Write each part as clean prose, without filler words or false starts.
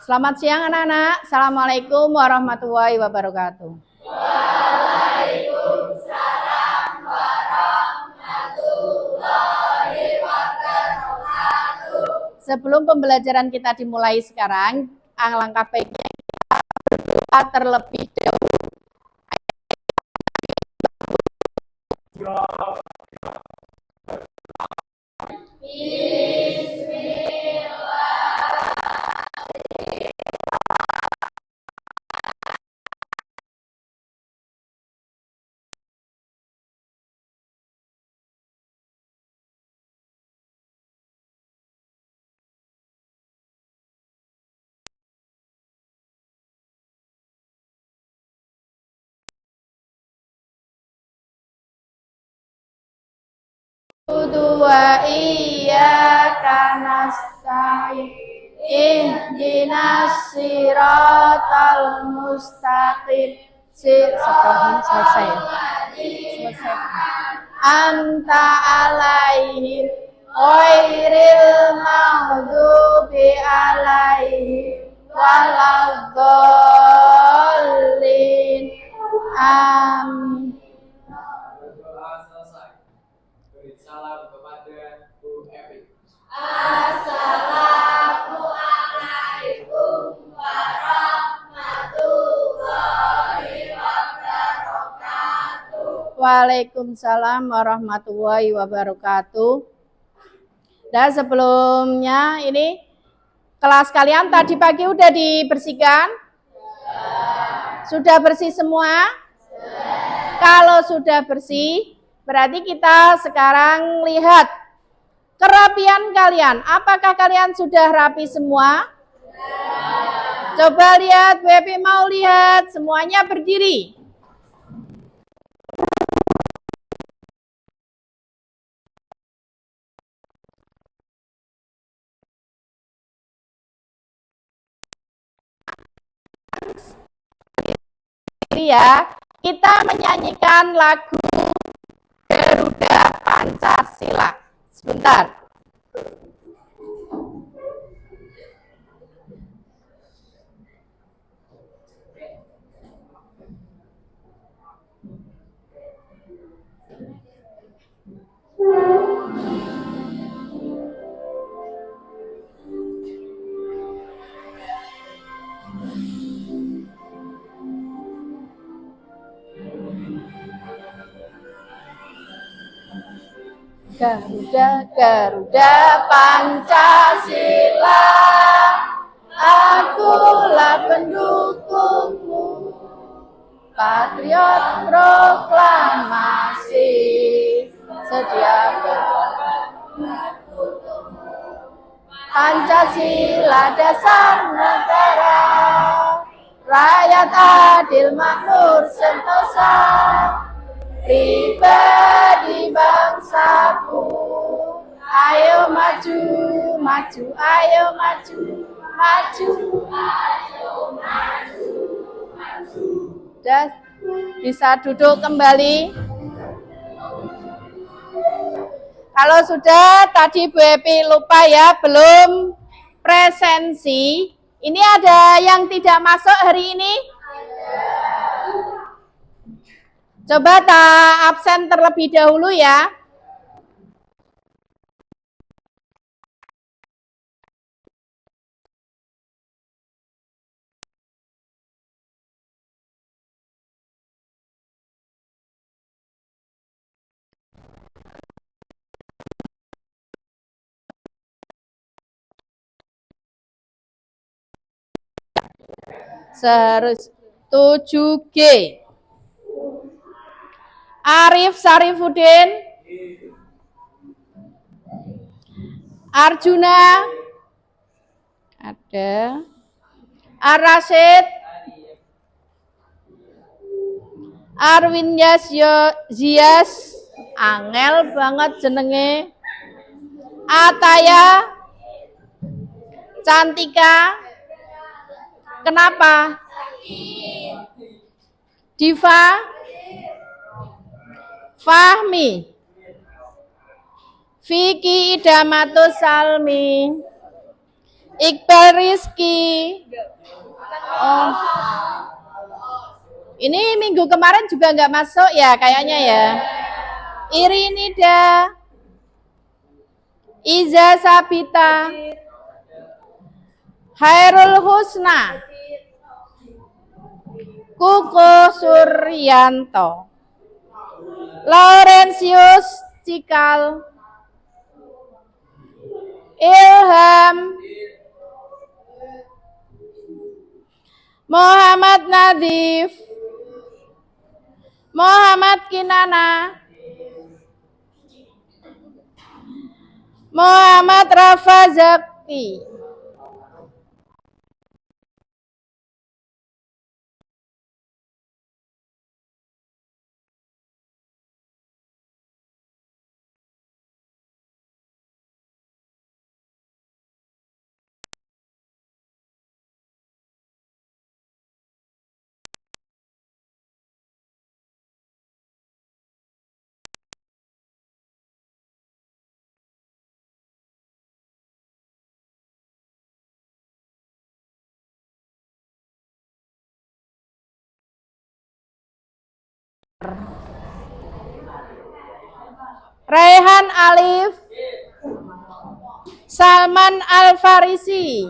Selamat siang anak-anak. Assalamualaikum warahmatullahi wabarakatuh. Waalaikumsalam warahmatullahi wabarakatuh. Sebelum pembelajaran kita dimulai sekarang, alangkah baiknya kita berdoa terlebih dahulu. Wa iyyaka nasta'in ihdinas siratal mustaqim. Setelah selesai. Anta alaihim ghairil maghdubi alaihim waladdallin. Amin. Salam kepada Bu Epi. Assalamualaikum warahmatullahi wabarakatuh. Waalaikumsalam warahmatullahi wabarakatuh. Dan sebelumnya ini kelas kalian tadi pagi udah dibersihkan? Sudah bersih semua? Kalau sudah bersih, berarti kita sekarang lihat kerapian kalian. Apakah kalian sudah rapi semua? Coba lihat, Bu Epi mau lihat. Semuanya berdiri. Ya, kita menyanyikan lagu Garuda Pancasila. Sebentar. Garuda, Garuda Pancasila, akulah pendukungmu, patriot proklamasi, sedia Pancasila dasar negara, rakyat adil makmur sentosa, pribadi bangsaku, ayo maju, maju, ayo maju, maju, ayo maju, maju. Sudah bisa duduk kembali. Kalau sudah, tadi Bu Epi lupa ya, belum presensi. Ini ada yang tidak masuk hari ini? Coba tak absen terlebih dahulu ya. Seharus 7G. Arif Sarifuddin, Arjuna, ada, Ar-Rasyid, Arwin Zias, angel banget jenenge, Ataya, Cantika, kenapa? Diva, Fahmi, Vicky Idamatus Salmi, Iqbal Rizky. Oh. Ini minggu kemarin juga nggak masuk ya kayaknya ya. Irinida. Iza Sabita. Hairul Husna. Kuko Suryanto. Laurentius Cikal. Ilham. Muhammad Nadif. Muhammad Kinana. Muhammad Rafa Zaki. Raihan Alif. Salman Al-Farisi.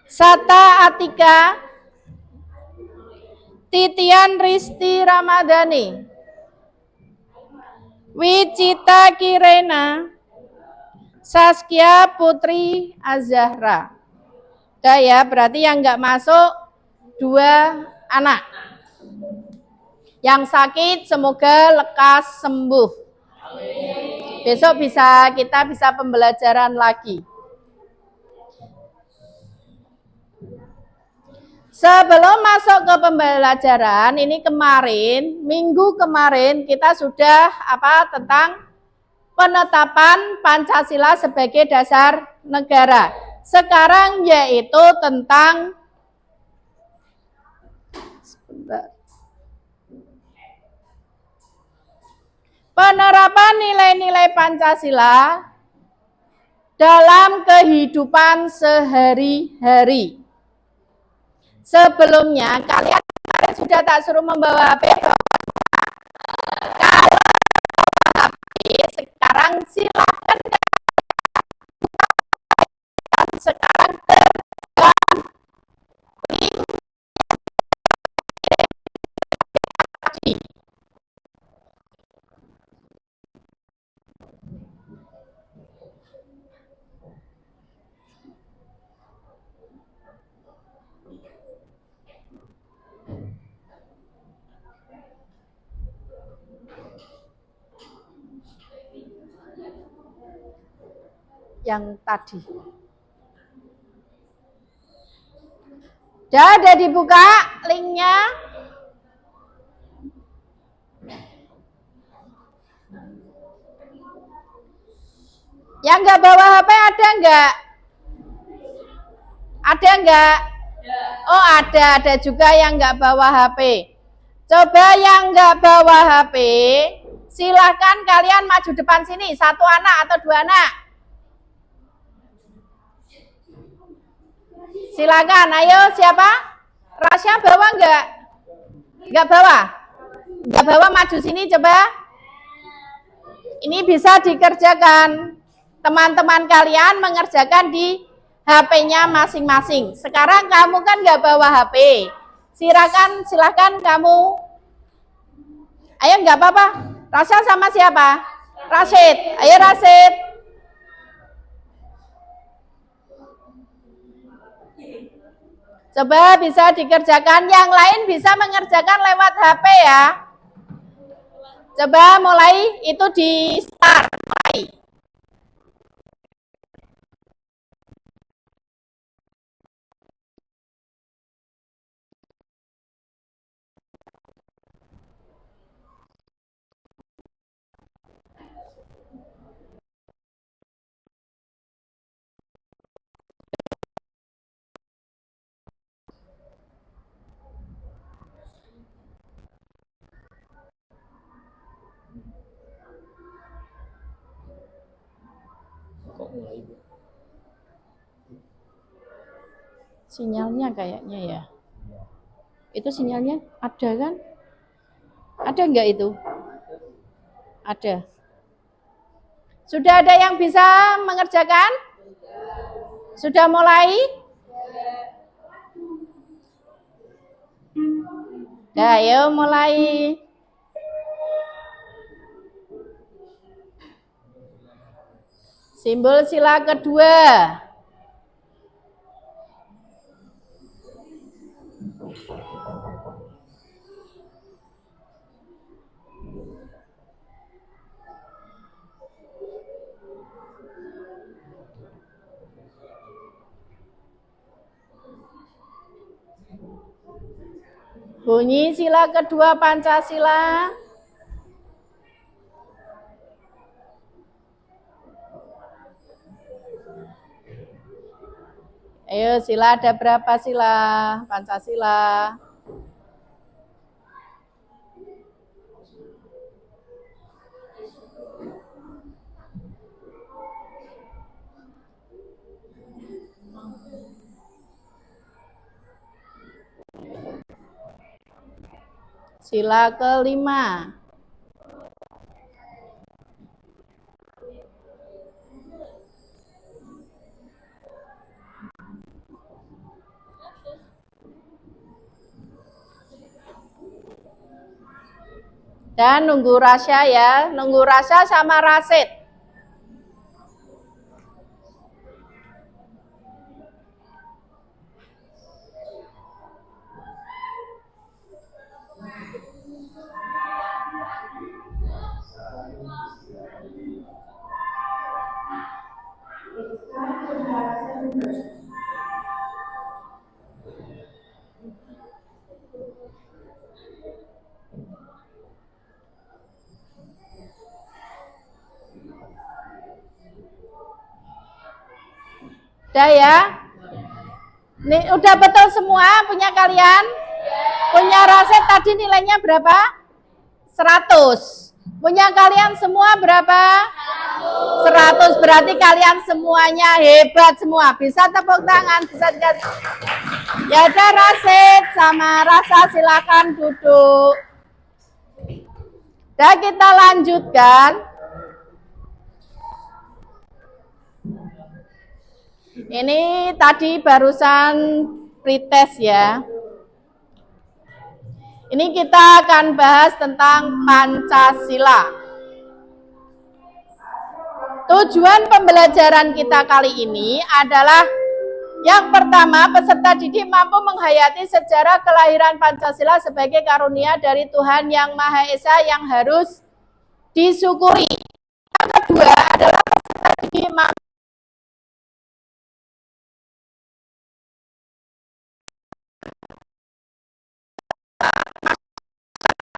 Sata Atika. Titian Risti Ramadhani. Wicita Kirena. Saskia Putri Azahra. Udah ya, berarti yang nggak masuk 2 anak. Yang sakit semoga lekas sembuh. Besok kita bisa pembelajaran lagi. Sebelum masuk ke pembelajaran, ini minggu kemarin kita sudah tentang penetapan Pancasila sebagai dasar negara. Sekarang yaitu tentang penerapan nilai-nilai Pancasila dalam kehidupan sehari-hari. Sebelumnya kalian sudah tak suruh membawa HP. Kalau HP sekarang silahkan sekarang link yang tadi. Udah dibuka linknya. Yang nggak bawa HP ada nggak? Ada nggak? Oh ada juga yang nggak bawa HP. Coba yang nggak bawa HP, silahkan kalian maju depan sini, 1 anak atau 2 anak. Silakan, ayo siapa? Rasya bawa nggak? Nggak bawa? Nggak bawa, maju sini coba. Ini bisa dikerjakan. Teman-teman kalian mengerjakan di HP-nya masing-masing. Sekarang kamu kan nggak bawa HP. Silakan kamu. Ayo nggak apa-apa. Rasya sama siapa? Rasid. Ayo Rasid. Coba bisa dikerjakan. Yang lain bisa mengerjakan lewat HP ya. Coba mulai itu di start. Mulai. Kok mulai, Bu? Sinyalnya kayaknya ya. Itu sinyalnya ada kan? Ada enggak itu? Ada. Sudah ada yang bisa mengerjakan? Sudah mulai? Dah, ayo mulai. Simbol sila kedua. Bunyi sila kedua Pancasila. Ayo, sila ada berapa sila? Pancasila. Sila kelima. Dan nunggu Rasya ya, nunggu Rasya sama Rasid. Udah ya? Nih, udah betul semua punya kalian? Punya Rasid tadi nilainya berapa? 100. Punya kalian semua berapa? 100. Berarti kalian semuanya hebat semua. Bisa tepuk tangan, bisa dikasih. Ya udah, Rasid sama Rasa silakan duduk. Dan kita lanjutkan. Ini tadi barusan pretest ya. Ini kita akan bahas tentang Pancasila. Tujuan pembelajaran kita kali ini adalah yang pertama, peserta didik mampu menghayati sejarah kelahiran Pancasila sebagai karunia dari Tuhan Yang Maha Esa yang harus disyukuri. Yang kedua adalah peserta didik mampu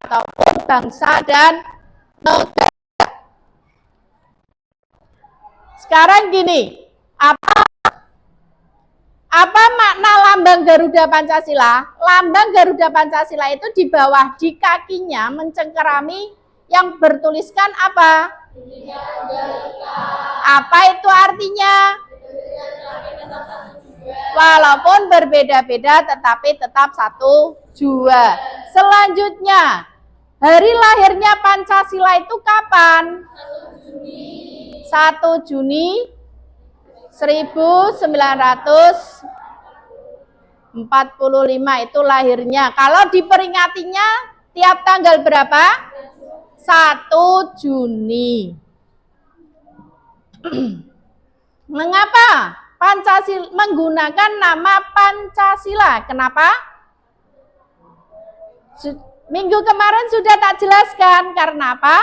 ataupun bangsa dan negara. Sekarang gini, apa makna lambang Garuda Pancasila? Lambang Garuda Pancasila itu di bawah, di kakinya mencengkerami yang bertuliskan apa? Apa itu artinya? Walaupun berbeda-beda tetapi tetap satu jua. Selanjutnya, hari lahirnya Pancasila itu kapan? 1 Juni 1945 itu lahirnya. Kalau diperingatinya tiap tanggal berapa? 1 Juni. Mengapa Pancasila menggunakan nama Pancasila? Kenapa? Minggu kemarin sudah tak jelaskan. Karena apa?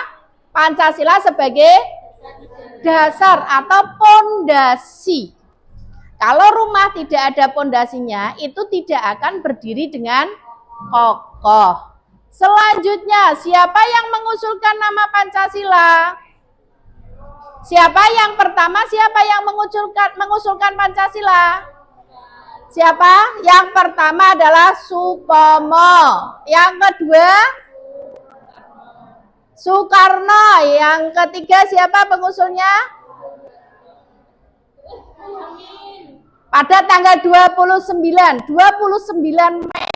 Pancasila sebagai dasar atau pondasi. Kalau rumah tidak ada pondasinya, itu tidak akan berdiri dengan kokoh. Selanjutnya, siapa yang mengusulkan nama Pancasila? Siapa yang pertama? Siapa yang mengusulkan Pancasila? Siapa? Yang pertama adalah Supomo. Yang kedua Soekarno. Yang ketiga siapa pengusulnya? pada tanggal 29 Mei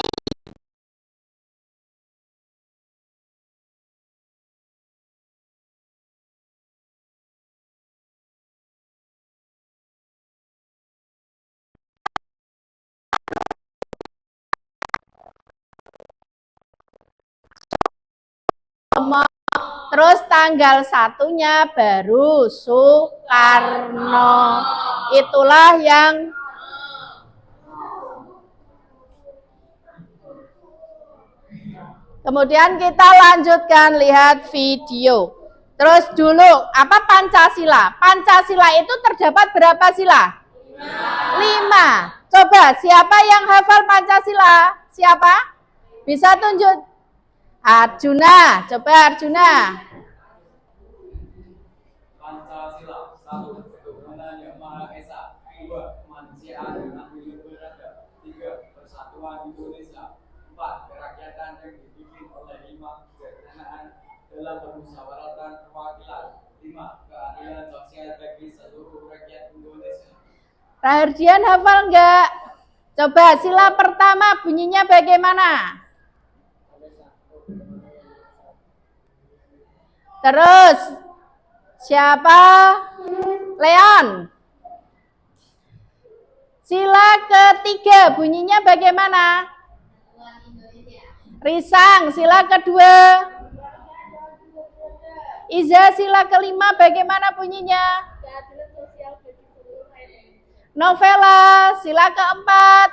terus tanggal 1-nya baru Soekarno. Itulah yang kemudian kita lanjutkan lihat video. Terus dulu apa Pancasila? Pancasila itu terdapat berapa sila? 5. Coba siapa yang hafal Pancasila? Siapa? Bisa tunjuk? Arjuna. Coba Arjuna. Pancasila, 1. Ketuhanan yang Maha Esa. 2. Kemanusiaan yang adil beradab. 3. Persatuan Indonesia. 4. Kerakyatan yang dipimpin oleh 5 kebenanaan dalam permusyawaratan perwakilan. 5. Keadilan sosial bagi seluruh rakyat Indonesia. Rahardian hafal enggak? Coba sila pertama bunyinya bagaimana? Terus siapa? Leon. Sila ketiga bunyinya bagaimana? Risang. Sila kedua. Iza sila kelima bagaimana bunyinya? Novela. Sila keempat.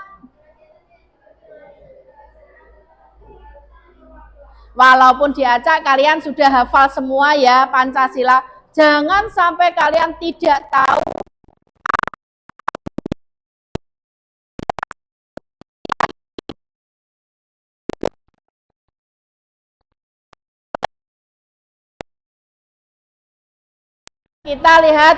Walaupun diacak kalian sudah hafal semua ya Pancasila. Jangan sampai kalian tidak tahu. Kita lihat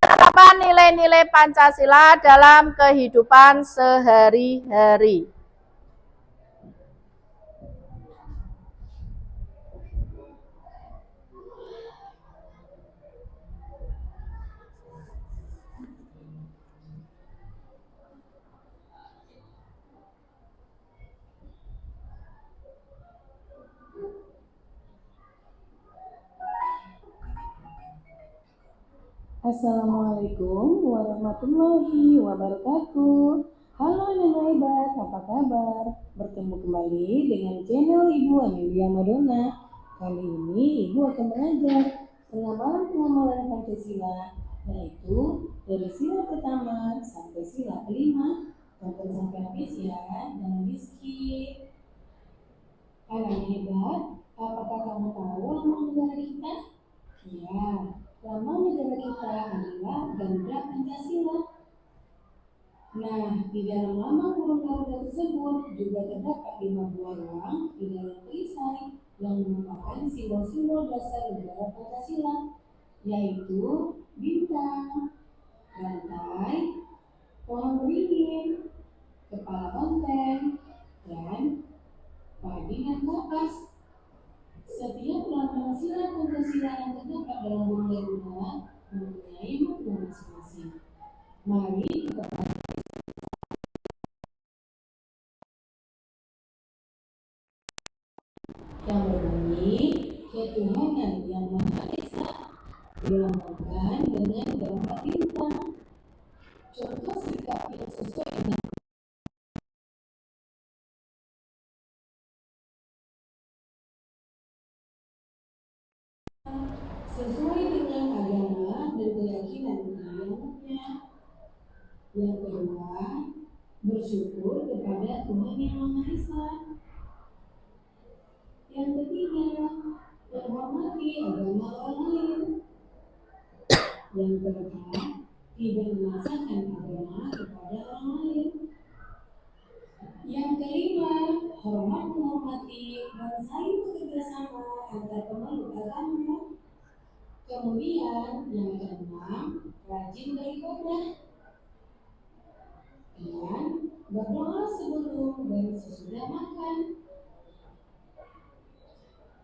apa nilai-nilai Pancasila dalam kehidupan sehari-hari. Assalamualaikum warahmatullahi wabarakatuh. Halo yang hebat, apa kabar? Bertemu kembali dengan channel Ibu Amelia Madonna. Kali ini Ibu akan belajar pengamalan Pancasila, yaitu dari sila pertama sampai sila kelima. Tonton sampai habis ya, jangan di skip. Halo yang hebat, apakah kamu tahu nama negara kita? Ya, nama negara kita adalah Garuda Pancasila. Nah, di dalam lambang burung Garuda tersebut juga terdapat 5 buah ruang di dalam perisai yang merupakan simbol-simbol dasar negara Pancasila, yaitu bintang, rantai, pohon beringin, kepala banteng, dan padi dan kapas. Setiap lambang sila Pancasila yang terdapat dalam burung Garuda mempunyai makna masing-masing. Mari kita yang berbunyi ketuhanan yang Maha Esa dilambangkan dengan gambar bintang. Contoh sikap yang sesuai dengan agama dan keyakinan dianutnya. Yang kedua, bersyukur kepada Tuhan yang Maha Esa. Yang ketiga, menghormati agama orang lain. Yang keempat, tidak memaksakan agama kepada orang lain. Yang kelima, hormat menghormati dan saling bekerja sama antar pemeluk agama. Kemudian yang keenam, rajin beribadah dan berdoa sebelum dan sesudah makan.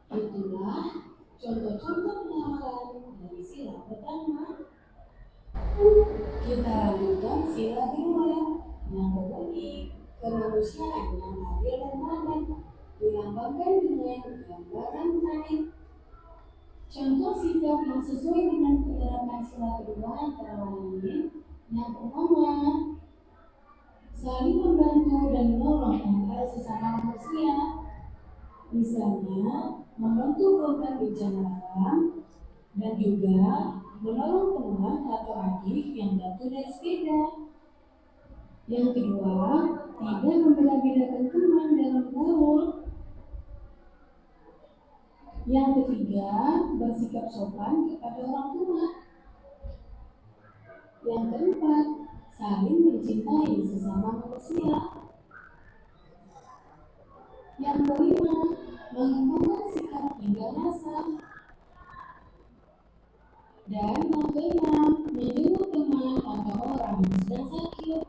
Itulah Contoh-contoh pengawalan dari sila pertama. Kita lanjutkan sila kedua yang berbunyi kemanusiaan yang adil dan adil dilambangkan dengan gambar rantai. Contoh sikap yang sesuai dengan penerapan sila kedua antara lain yang pertama, saling membantu dan menolong antara sesama manusia. Misalnya, membantu korban bencana alam dan juga menolong teman atau adik yang jatuh dari sepeda. Yang kedua, tidak membeda-bedakan teman dalam bergaul. Yang ketiga, bersikap sopan kepada orang tua. Yang keempat, saling mencintai sesama manusia. Yang kelima, mengembangkan sikap hingga rasa. Dan yang keenam, menjenguk teman atau orang yang sedang sakit.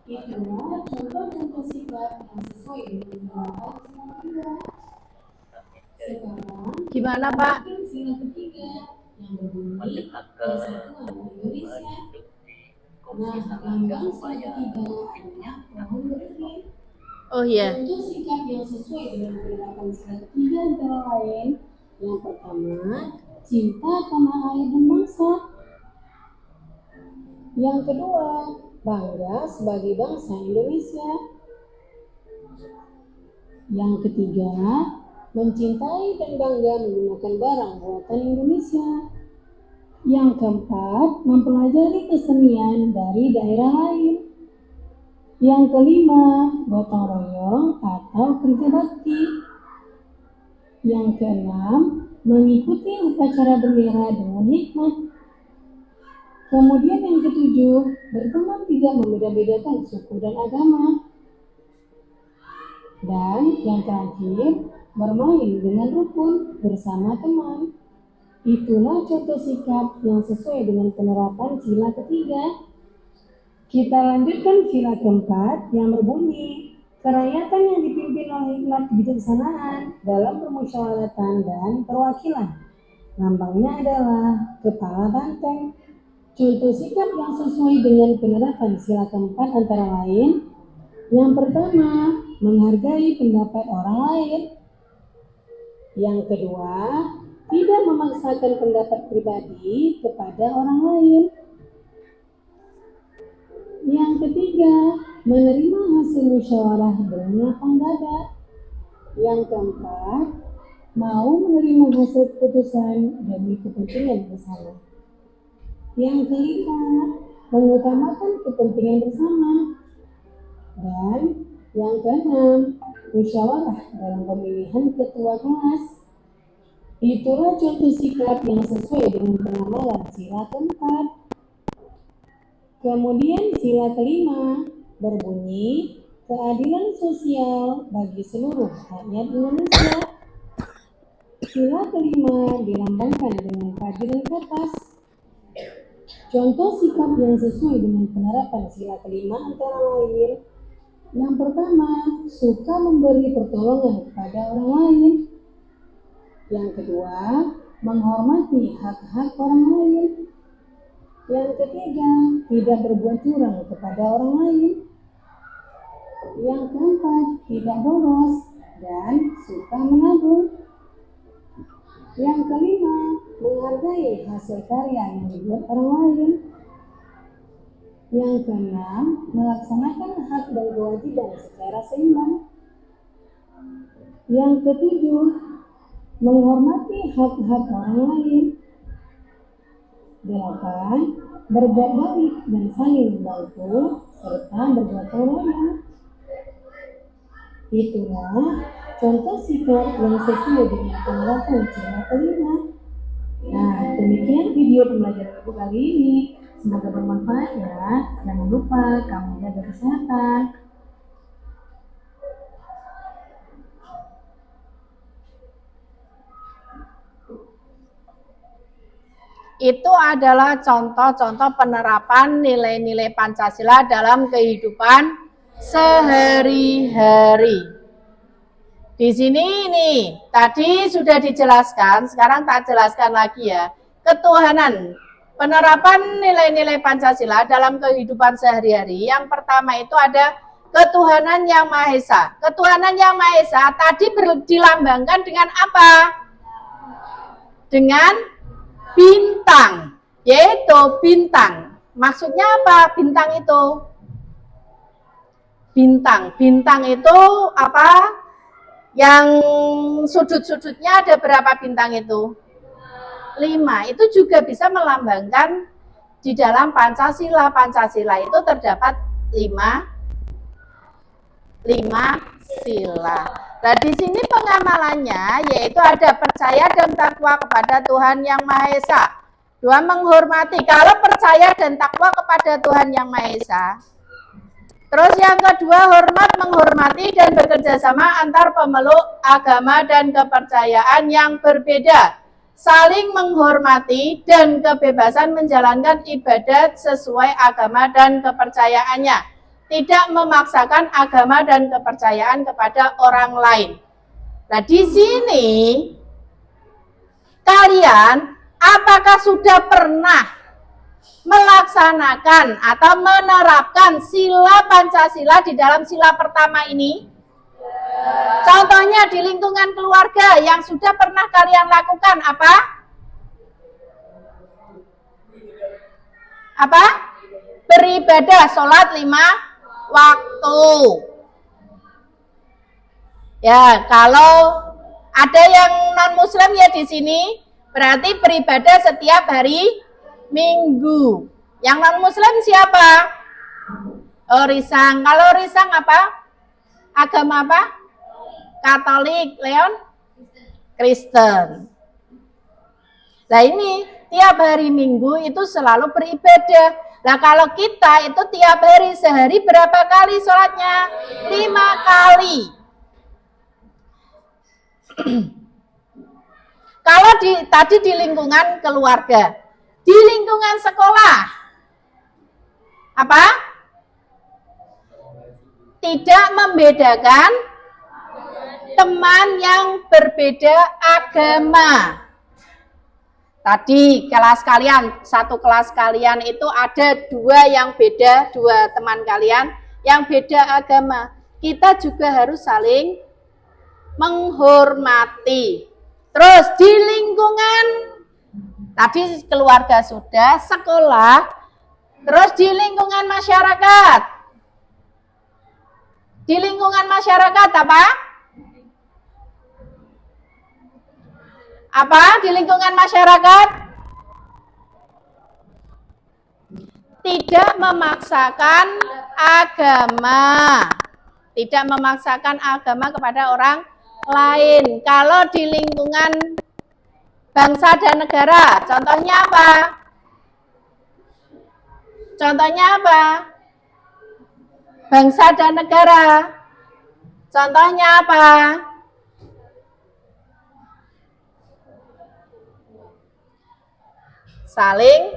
Itulah contoh-contoh sikap yang sesuai dengan penerapan sila kedua. Sekarang, Gimana Pak? sila ketiga yang berbunyi Persatuan Indonesia. Nah, lambang sila ketiga adalah pohon beringin. Oh iya. Contoh sikap yang sesuai dengan penerapan sila ketiga antara lain yang pertama, cinta tanah air dan bangsa. Yang kedua, bangga sebagai bangsa Indonesia. Yang ketiga, mencintai dan bangga menggunakan barang buatan Indonesia. Yang keempat, mempelajari kesenian dari daerah lain. Yang kelima, gotong royong atau kerja bakti. Yang keenam, mengikuti upacara bendera dengan hikmat. Kemudian yang ketujuh, berteman tidak membeda-bedakan suku dan agama. Dan yang terakhir, bermain dengan rukun bersama teman. Itulah contoh sikap yang sesuai dengan penerapan sila ketiga. Kita lanjutkan sila keempat yang berbunyi kerakyatan yang dipimpin oleh hikmat kebijaksanaan dalam permusyawaratan dan perwakilan. Lambangnya adalah kepala banteng. Contoh sikap yang sesuai dengan penerapan sila keempat antara lain yang pertama, menghargai pendapat orang lain. Yang kedua, tidak memaksakan pendapat pribadi kepada orang lain. Yang ketiga, menerima hasil musyawarah dengan lapang dada. Yang keempat, mau menerima hasil keputusan demi kepentingan bersama. Yang kelima, mengutamakan kepentingan bersama. Dan yang keenam, musyawarah dalam pemilihan ketua kelas. Itulah contoh sikap yang sesuai dengan penamalan sila keempat. Kemudian sila kelima berbunyi keadilan sosial bagi seluruh rakyat Indonesia. Sila kelima dilambangkan dengan keadilan ke atas. Contoh sikap yang sesuai dengan penerapan sila kelima antara lain yang pertama, suka memberi pertolongan kepada orang lain. Yang kedua, menghormati hak-hak orang lain. Yang ketiga, tidak berbuat curang kepada orang lain. Yang keempat, tidak boros dan suka menabung. Yang kelima, menghargai hasil karya yang dibuat orang lain. Yang keenam, melaksanakan hak dan kewajiban secara seimbang. Yang ketujuh, menghormati hak-hak orang lain. 8. Berbuat baik dan saling membantu serta bergotong royong. Itulah contoh sikap yang sesuai dengan penerapan sila kelima. Nah, demikian video pembelajaran Ibu kali ini. Semoga bermanfaat ya. Jangan lupa kamu jaga kesehatan. Itu adalah contoh-contoh penerapan nilai-nilai Pancasila dalam kehidupan sehari-hari. Di sini nih, tadi sudah dijelaskan, sekarang tak jelaskan lagi ya. Ketuhanan, penerapan nilai-nilai Pancasila dalam kehidupan sehari-hari. Yang pertama itu ada ketuhanan yang Maha Esa. Ketuhanan yang Maha Esa tadi dilambangkan dengan apa? Dengan bintang, yaitu bintang. Maksudnya apa bintang itu? Bintang itu apa? Yang sudut-sudutnya ada berapa bintang itu? 5. Itu juga bisa melambangkan di dalam Pancasila. Pancasila itu terdapat 5 sila. Nah, di sini pengamalannya yaitu ada percaya dan takwa kepada Tuhan Yang Maha Esa. 2, menghormati. Kalau percaya dan takwa kepada Tuhan Yang Maha Esa. Terus yang kedua, hormat, menghormati dan bekerja sama antar pemeluk agama dan kepercayaan yang berbeda. Saling menghormati dan kebebasan menjalankan ibadat sesuai agama dan kepercayaannya. Tidak memaksakan agama dan kepercayaan kepada orang lain. Nah, di sini kalian apakah sudah pernah melaksanakan atau menerapkan sila Pancasila di dalam sila pertama ini? Contohnya di lingkungan keluarga yang sudah pernah kalian lakukan apa? Apa? Beribadah, sholat 5 waktu. Ya, kalau ada yang non-muslim ya di sini, berarti beribadah setiap hari Minggu. Yang non-muslim siapa? Oh, Risang. Kalau Risang apa? Agama apa? Katolik. Leon? Kristen. Nah, ini tiap hari Minggu itu selalu beribadah. Nah, kalau kita itu tiap hari, sehari berapa kali sholatnya? 5 kali. Kalau tadi di lingkungan keluarga, di lingkungan sekolah, apa? Tidak membedakan teman yang berbeda agama. Tadi kelas kalian, satu kelas kalian itu ada 2 yang beda, 2 teman kalian yang beda agama. Kita juga harus saling menghormati. Terus di lingkungan, tadi keluarga sudah, sekolah, terus di lingkungan masyarakat. Di lingkungan masyarakat apa? Apa? Di lingkungan masyarakat? Tidak memaksakan agama. Tidak memaksakan agama kepada orang lain. Kalau di lingkungan bangsa dan negara, contohnya apa? Contohnya apa? Bangsa dan negara. Contohnya apa? Saling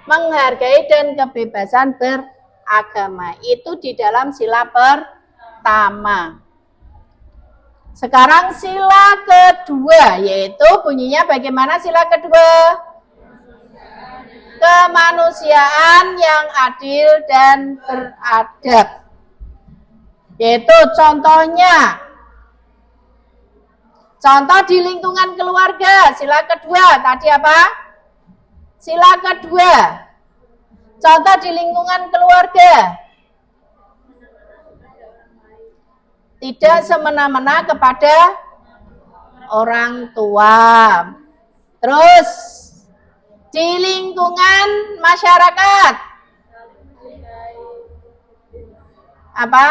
menghargai dan kebebasan beragama. Itu di dalam sila pertama. Sekarang sila kedua, yaitu bunyinya bagaimana sila kedua? Kemanusiaan yang adil dan beradab. Yaitu contohnya, contoh di lingkungan keluarga, sila kedua, tadi apa? Sila kedua, contoh di lingkungan keluarga, tidak semena-mena kepada orang tua. Terus di lingkungan masyarakat apa?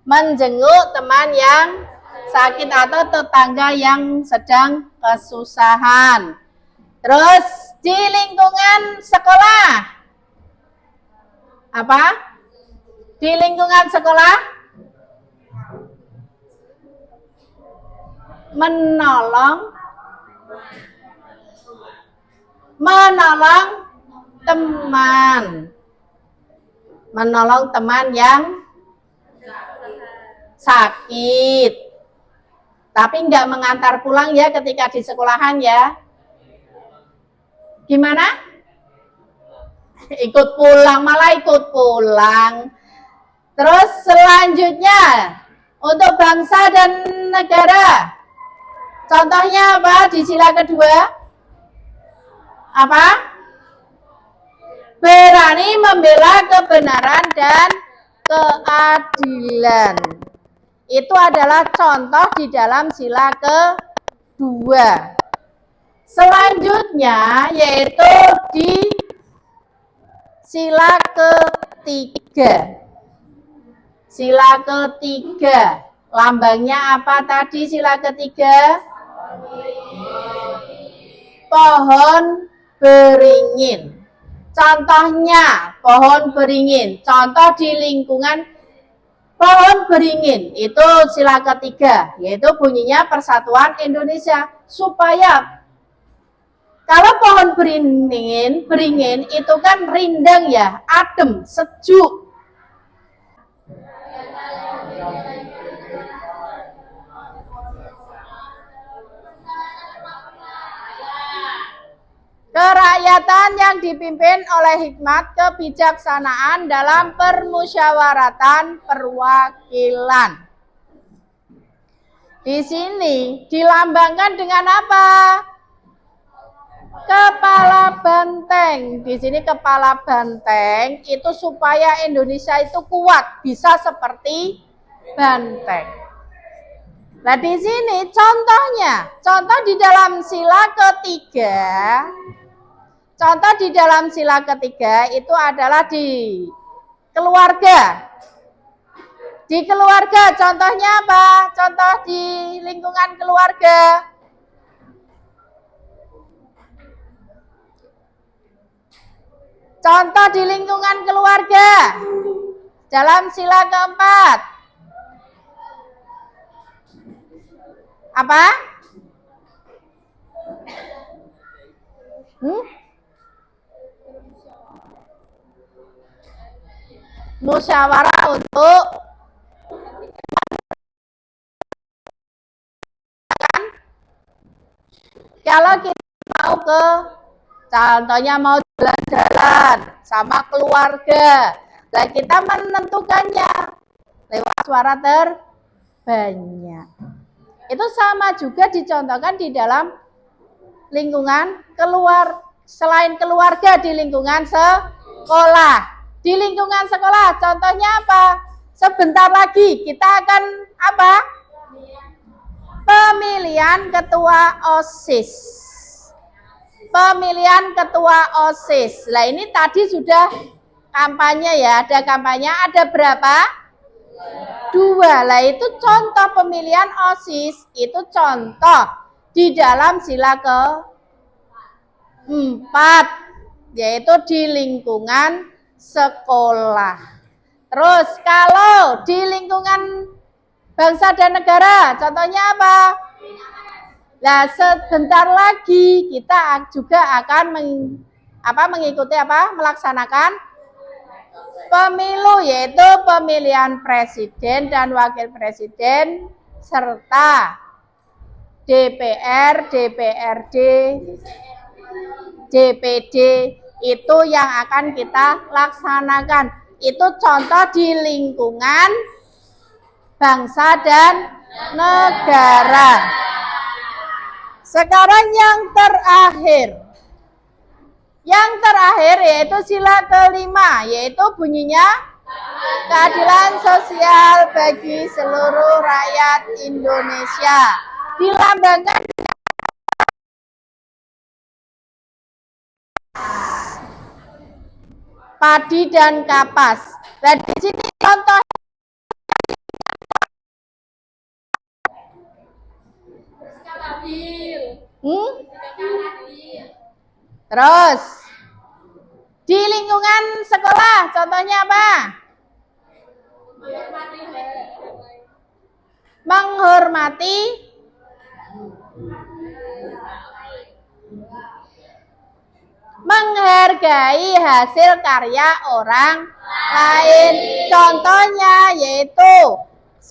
Menjenguk teman yang sakit atau tetangga yang sedang kesusahan. Terus di lingkungan sekolah apa? Di lingkungan sekolah menolong teman yang sakit. Tapi nggak mengantar pulang ya ketika di sekolahan ya. Gimana? Ikut pulang, malah ikut pulang. Terus selanjutnya untuk bangsa dan negara. Contohnya apa di sila kedua? Apa? Berani membela kebenaran dan keadilan. Itu adalah contoh di dalam sila kedua. Selanjutnya yaitu di sila ketiga. Sila ketiga, lambangnya apa tadi sila ketiga? Pohon beringin. Contohnya pohon beringin. Contoh di lingkungan pohon beringin itu sila ketiga, yaitu bunyinya Persatuan Indonesia. Supaya kalau pohon beringin itu kan rindang ya, adem, sejuk. Kerakyatan yang dipimpin oleh hikmat kebijaksanaan dalam permusyawaratan perwakilan. Di sini dilambangkan dengan apa? Kepala banteng. Di sini kepala banteng itu supaya Indonesia itu kuat, bisa seperti banteng. Nah di sini contohnya, contoh di dalam sila ketiga. Contoh di dalam sila ketiga itu adalah di keluarga. Di keluarga contohnya apa? Contoh di lingkungan keluarga. Contoh di lingkungan keluarga. Dalam sila keempat. Apa? Musyawarah untuk kalau kita mau ke contohnya mau jalan-jalan sama keluarga, nah kita menentukannya lewat suara terbanyak. Itu sama juga dicontohkan di dalam lingkungan selain keluarga di lingkungan sekolah. Di lingkungan sekolah contohnya apa? Sebentar lagi kita akan apa? Pemilihan ketua OSIS. Pemilihan ketua OSIS. Nah ini tadi sudah kampanye ya, ada kampanye, ada berapa? 2. Lah itu contoh pemilihan OSIS, itu contoh di dalam sila ke-4, yaitu di lingkungan sekolah. Terus kalau di lingkungan bangsa dan negara, contohnya apa? Nah, sebentar lagi kita juga akan mengikuti melaksanakan pemilu, yaitu pemilihan presiden dan wakil presiden serta DPR, DPRD, DPD itu yang akan kita laksanakan. Itu contoh di lingkungan bangsa dan negara. Sekarang yang terakhir. Yang terakhir yaitu sila kelima, yaitu bunyinya keadilan sosial bagi seluruh rakyat Indonesia. Dilambangkan padi dan kapas. Dan di sini contoh Terus di lingkungan sekolah contohnya apa? Menghormati menghargai hasil karya orang lain. Contohnya yaitu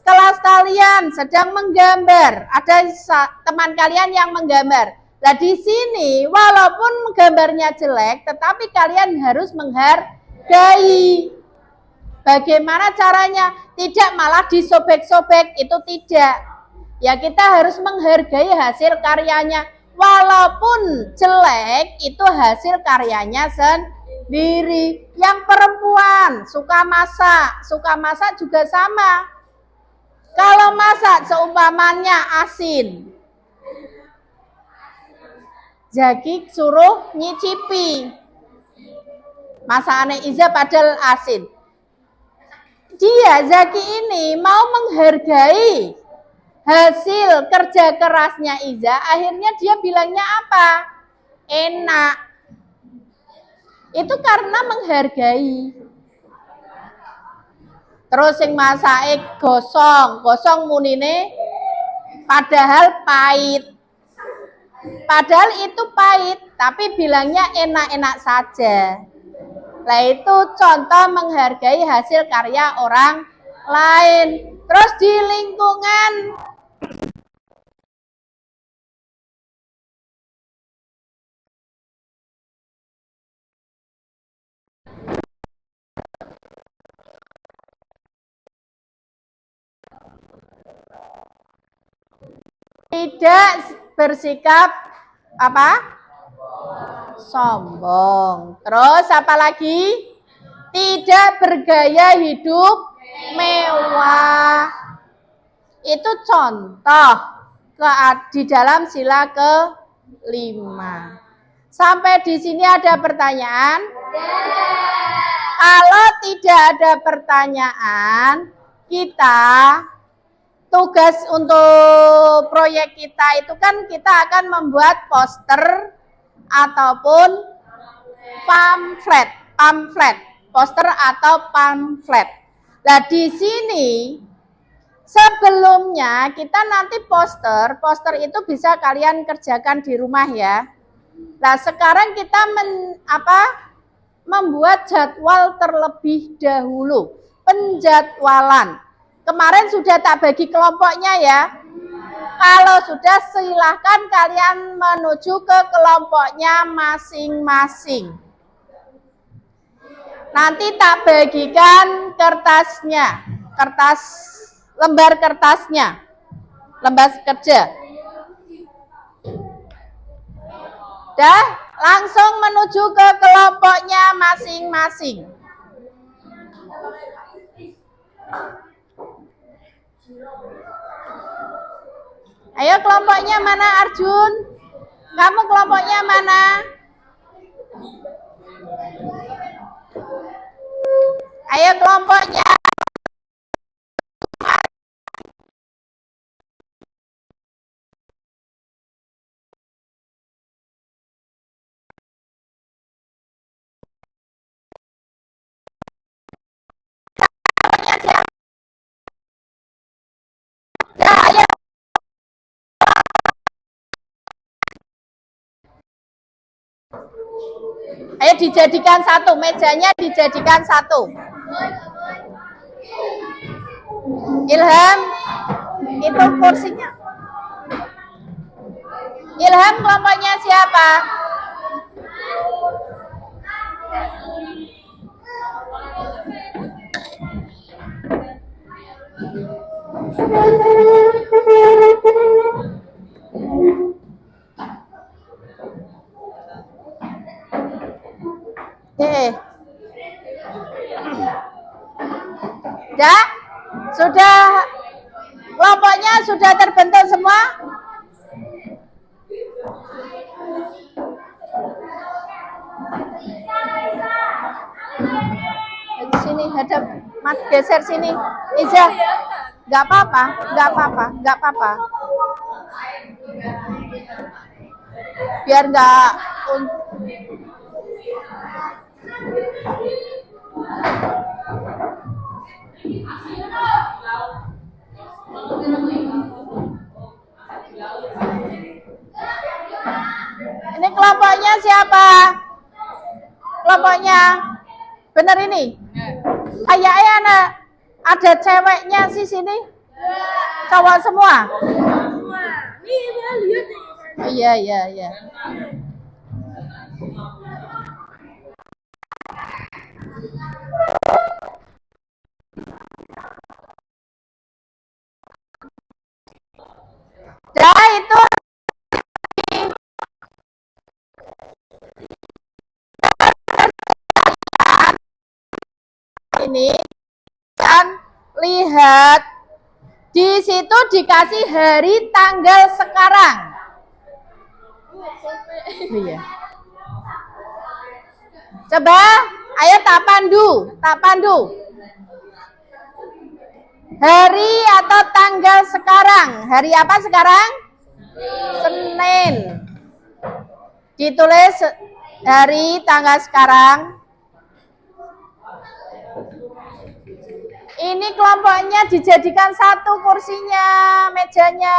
kelas kalian sedang menggambar, ada teman kalian yang menggambar. Nah di sini walaupun gambarnya jelek, tetapi kalian harus menghargai. Bagaimana caranya? Tidak malah disobek-sobek, itu tidak. Ya kita harus menghargai hasil karyanya. Walaupun jelek, itu hasil karyanya sendiri. Yang perempuan suka masak juga sama. Kalau masak seumpamanya asin, Zaki suruh nyicipi masakannya Iza padahal asin. Dia Zaki ini mau menghargai hasil kerja kerasnya Iza, akhirnya dia bilangnya apa? Enak. Itu karena menghargai. Terus sing masake gosong munine padahal pahit. Padahal itu pahit, tapi bilangnya enak-enak saja. Nah itu contoh menghargai hasil karya orang lain. Terus di lingkungan tidak bersikap apa? Sombong. Terus apa lagi? Tidak bergaya hidup mewah. Itu contoh di dalam sila ke-5. Sampai di sini ada pertanyaan? Kalau tidak ada pertanyaan, kita tugas untuk proyek kita itu kan kita akan membuat poster ataupun pamflet, poster atau pamflet. Nah di sini sebelumnya kita nanti poster itu bisa kalian kerjakan di rumah ya. Nah sekarang kita membuat jadwal terlebih dahulu, penjadwalan. Kemarin sudah tak bagi kelompoknya ya. Kalau sudah silahkan kalian menuju ke kelompoknya masing-masing. Nanti tak bagikan kertasnya, lembar kertasnya, lembar kerja. Dah, langsung menuju ke kelompoknya masing-masing. Ayo kelompoknya mana Arjun? Kamu kelompoknya mana? Ayo kelompoknya. Ayo dijadikan satu, mejanya dijadikan satu. Ilham, itu kursinya. Ilham kelompoknya siapa? Ya, sudah kelompoknya sudah terbentuk semua? Di sini hadap, Mas geser sini. Iza, nggak apa-apa. Biar nggak ini kelompoknya siapa? Kelompoknya bener ini? Kayaknya ada ceweknya sih sini. Cowok semua? Nih, lihat nih. Oh, iya, iya, iya. Dah itu ini kan lihat di situ dikasih hari tanggal sekarang. Iya. Coba, ayo tak pandu. Hari atau tanggal sekarang. Hari apa sekarang? Senin. Ditulis hari tanggal sekarang. Ini kelompoknya dijadikan satu kursinya, mejanya.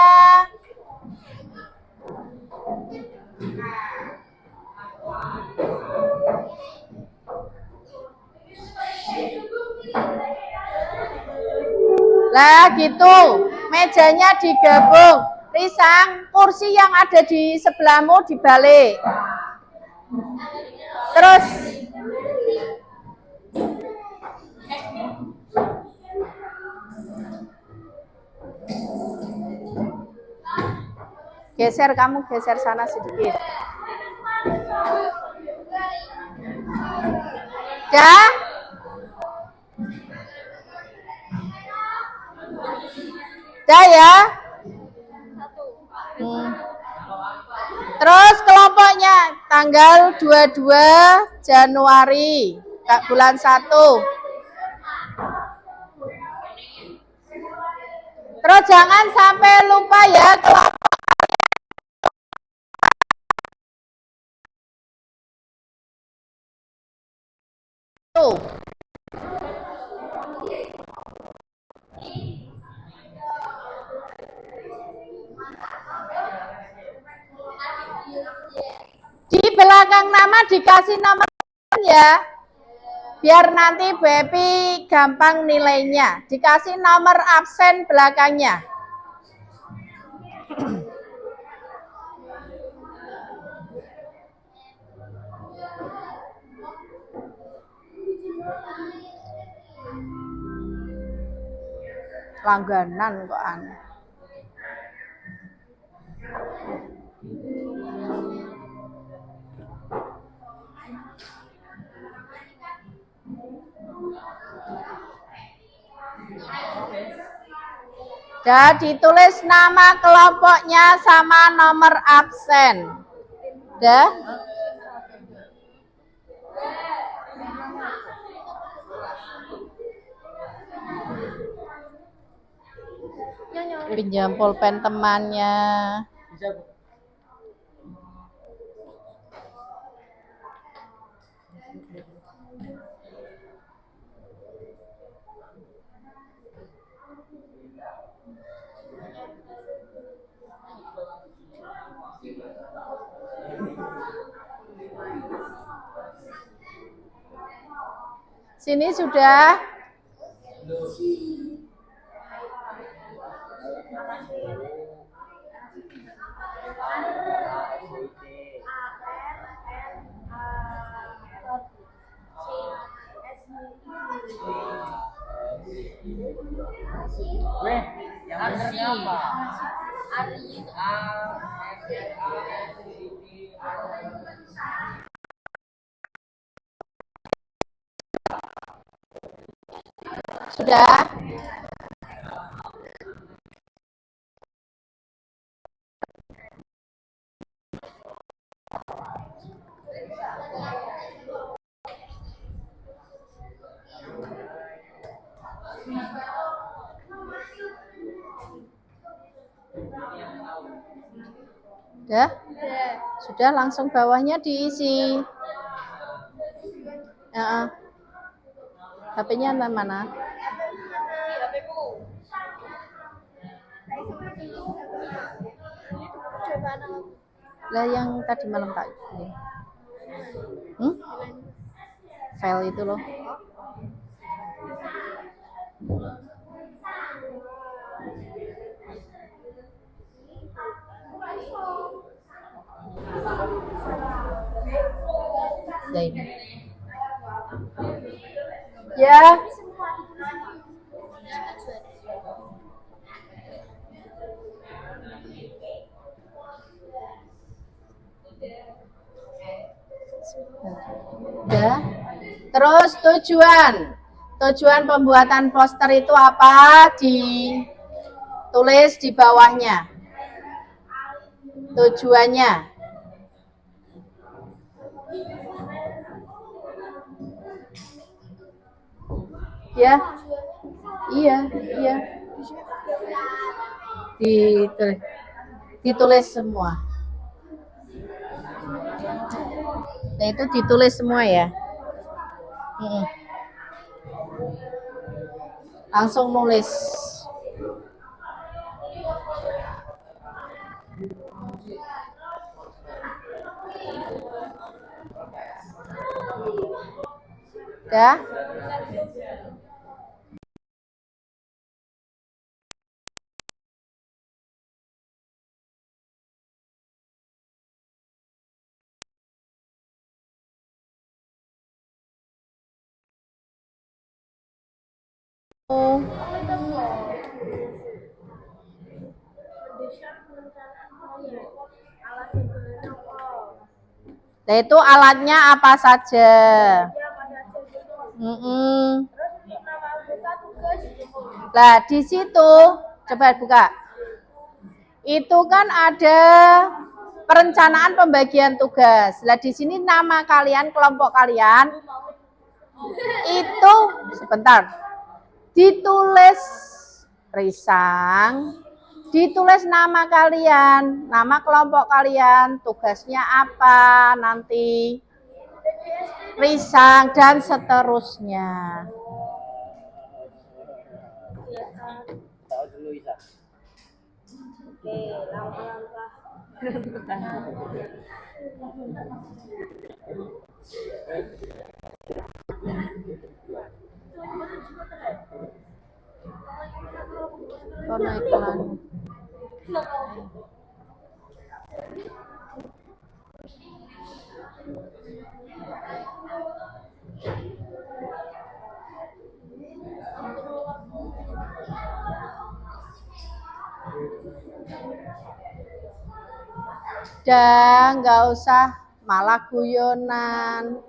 Lah gitu, mejanya digabung. Risang, kursi yang ada di sebelahmu dibalik. Terus kamu geser sana sedikit. Dah? Dah ya? Terus kelompoknya tanggal 22 Januari, bulan 1. Terus jangan sampai lupa ya kelompok. Di belakang nama dikasih nomor ya. Biar nanti Bepi gampang nilainya. Dikasih nomor absen belakangnya. Langganan kok aneh. Jadi tulis nama kelompoknya sama nomor absen. Dah? Pinjam pulpen temannya. Sini sudah. Weh, yang benar siapa? Sudah. Sudah? Sudah, langsung bawahnya diisi. HP-nya mana? Lah yang tadi malam tak ini. File itu loh. Zain. Ya. Ya. Terus tujuan pembuatan poster itu apa? Ditulis di bawahnya. Tujuannya. Ya. Iya. Ditulis semua. Nah, itu ditulis semua ya. Langsung nulis. Ya. Nah, itu alatnya apa saja? Nah, di situ coba buka. Itu kan ada perencanaan pembagian tugas. Nah, di sini nama kalian, kelompok kalian itu sebentar. Ditulis Risang, ditulis nama kalian, nama kelompok kalian, tugasnya apa nanti, Risang, dan seterusnya. Oke, langkah-langkah. Iklan. Dan nggak usah malah guyonan.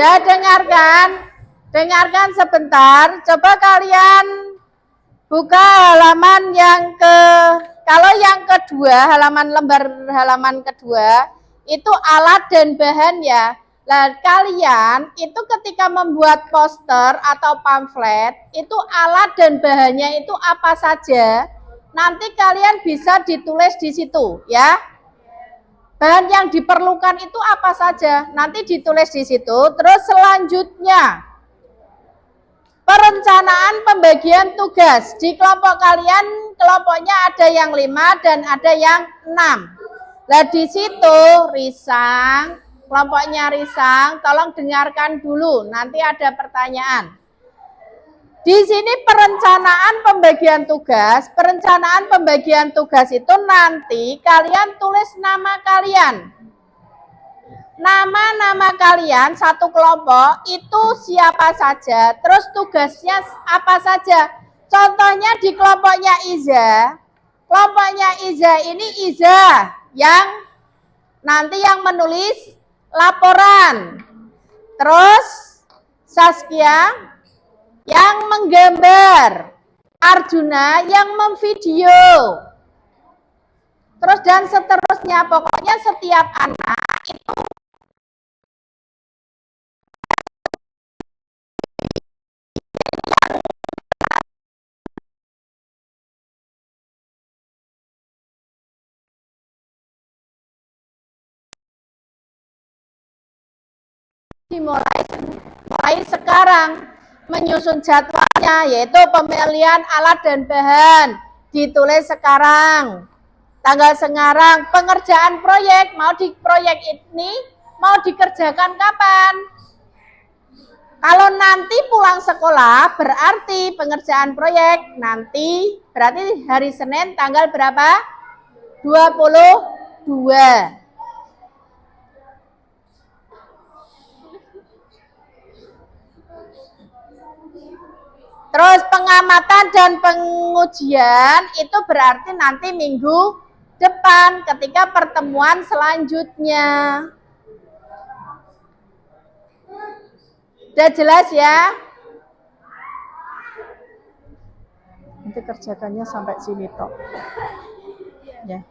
Udah dengarkan sebentar. Coba kalian buka halaman kalau yang kedua, halaman kedua, itu alat dan bahan ya. Nah, kalian itu ketika membuat poster atau pamflet, itu alat dan bahannya itu apa saja, nanti kalian bisa ditulis di situ ya. Bahan yang diperlukan itu apa saja, nanti ditulis di situ. Terus selanjutnya, perencanaan pembagian tugas. Di kelompok kalian, kelompoknya ada yang 5 dan ada yang 6. Nah, di situ Risang, kelompoknya Risang, tolong dengarkan dulu, nanti ada pertanyaan. Di sini perencanaan pembagian tugas. Perencanaan pembagian tugas itu nanti kalian tulis nama kalian. Nama-nama kalian satu kelompok itu siapa saja, terus tugasnya apa saja. Contohnya di kelompoknya Iza. Kelompoknya Iza ini Iza yang nanti yang menulis laporan. Terus Saskia yang menggambar, Arjuna yang memvideo, terus dan seterusnya. Pokoknya setiap anak itu mulai sekarang menyusun jadwalnya, yaitu pemilihan alat dan bahan ditulis sekarang, tanggal sekarang. Pengerjaan proyek proyek ini mau dikerjakan kapan? Kalau nanti pulang sekolah berarti pengerjaan proyek nanti berarti hari Senin tanggal berapa? 22. Terus pengamatan dan pengujian itu berarti nanti minggu depan ketika pertemuan selanjutnya. Udah jelas ya? Nanti kerjakannya sampai sini toh. Ya.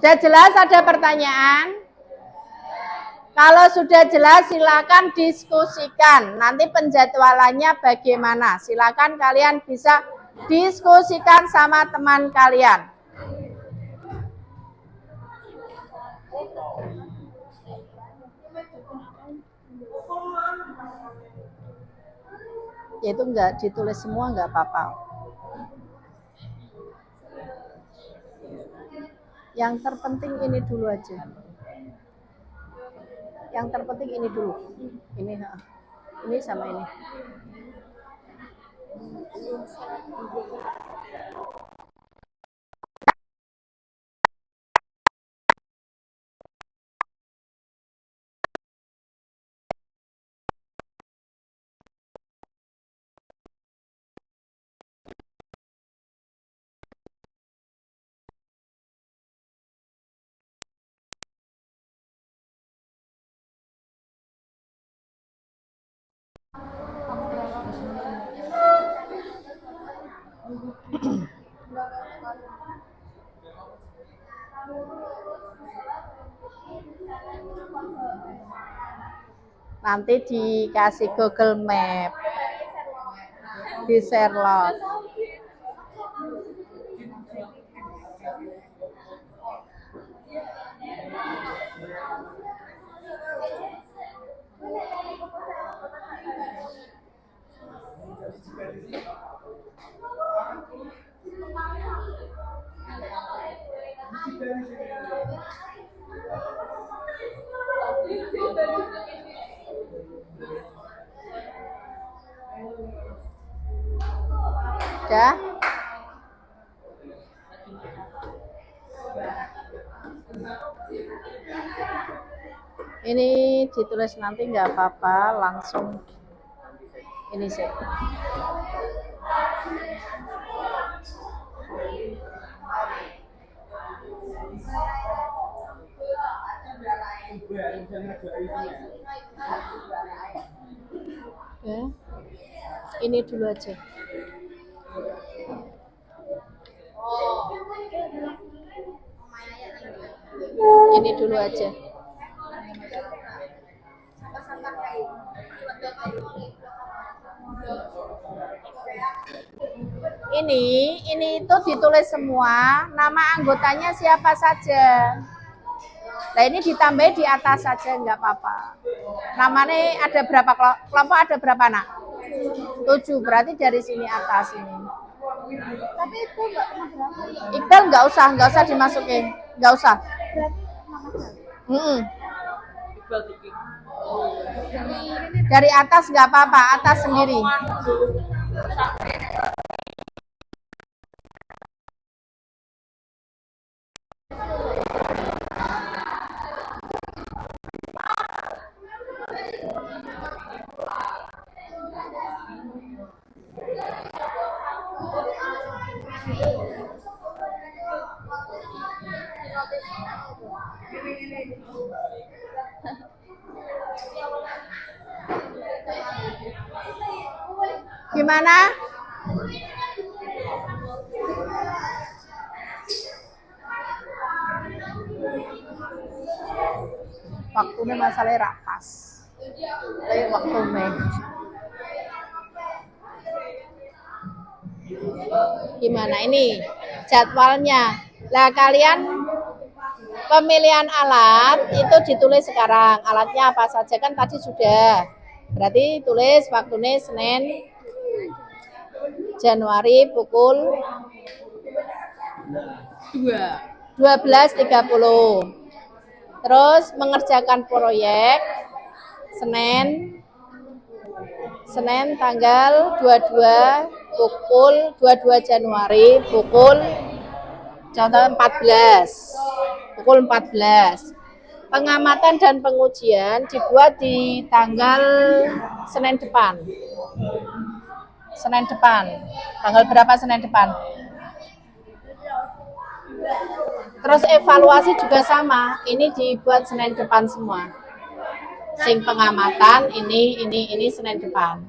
Udah jelas, ada pertanyaan? Kalau sudah jelas silakan diskusikan. Nanti penjadwalannya bagaimana? Silakan kalian bisa diskusikan sama teman kalian. Itu enggak ditulis semua enggak apa-apa. Yang terpenting ini dulu aja. Yang terpenting ini dulu. Ini sama ini. Nanti dikasih Google Map, di Sherlock. Ya. Ini ditulis nanti nggak apa-apa, langsung ini sih. Ya. Ini dulu aja. Ini dulu aja. Ini itu ditulis semua, nama anggotanya siapa saja. Nah ini ditambahin di atas saja, nggak apa-apa. Namanya ada berapa kelompok, ada berapa anak? 7, berarti dari sini atas ini. Tapi itu nggak pernah berapa. Iqbal nggak usah dimasukin, nggak usah. Dari atas nggak apa-apa, atas sendiri. Gimana? Waktunya masalahnya rapas. Tapi waktunya. Gimana ini jadwalnya? Lah kalian Pemilihan alat itu ditulis sekarang. Alatnya apa saja kan tadi sudah. Berarti tulis waktunya Senin Januari pukul 12.30. Terus mengerjakan proyek Senin tanggal 22 Januari pukul contoh 14. Pukul 14. Pengamatan dan pengujian dibuat di tanggal Senin depan. Senin depan. Tanggal berapa Senin depan? Terus evaluasi juga sama. Ini dibuat Senin depan semua. Sing pengamatan ini Senin depan.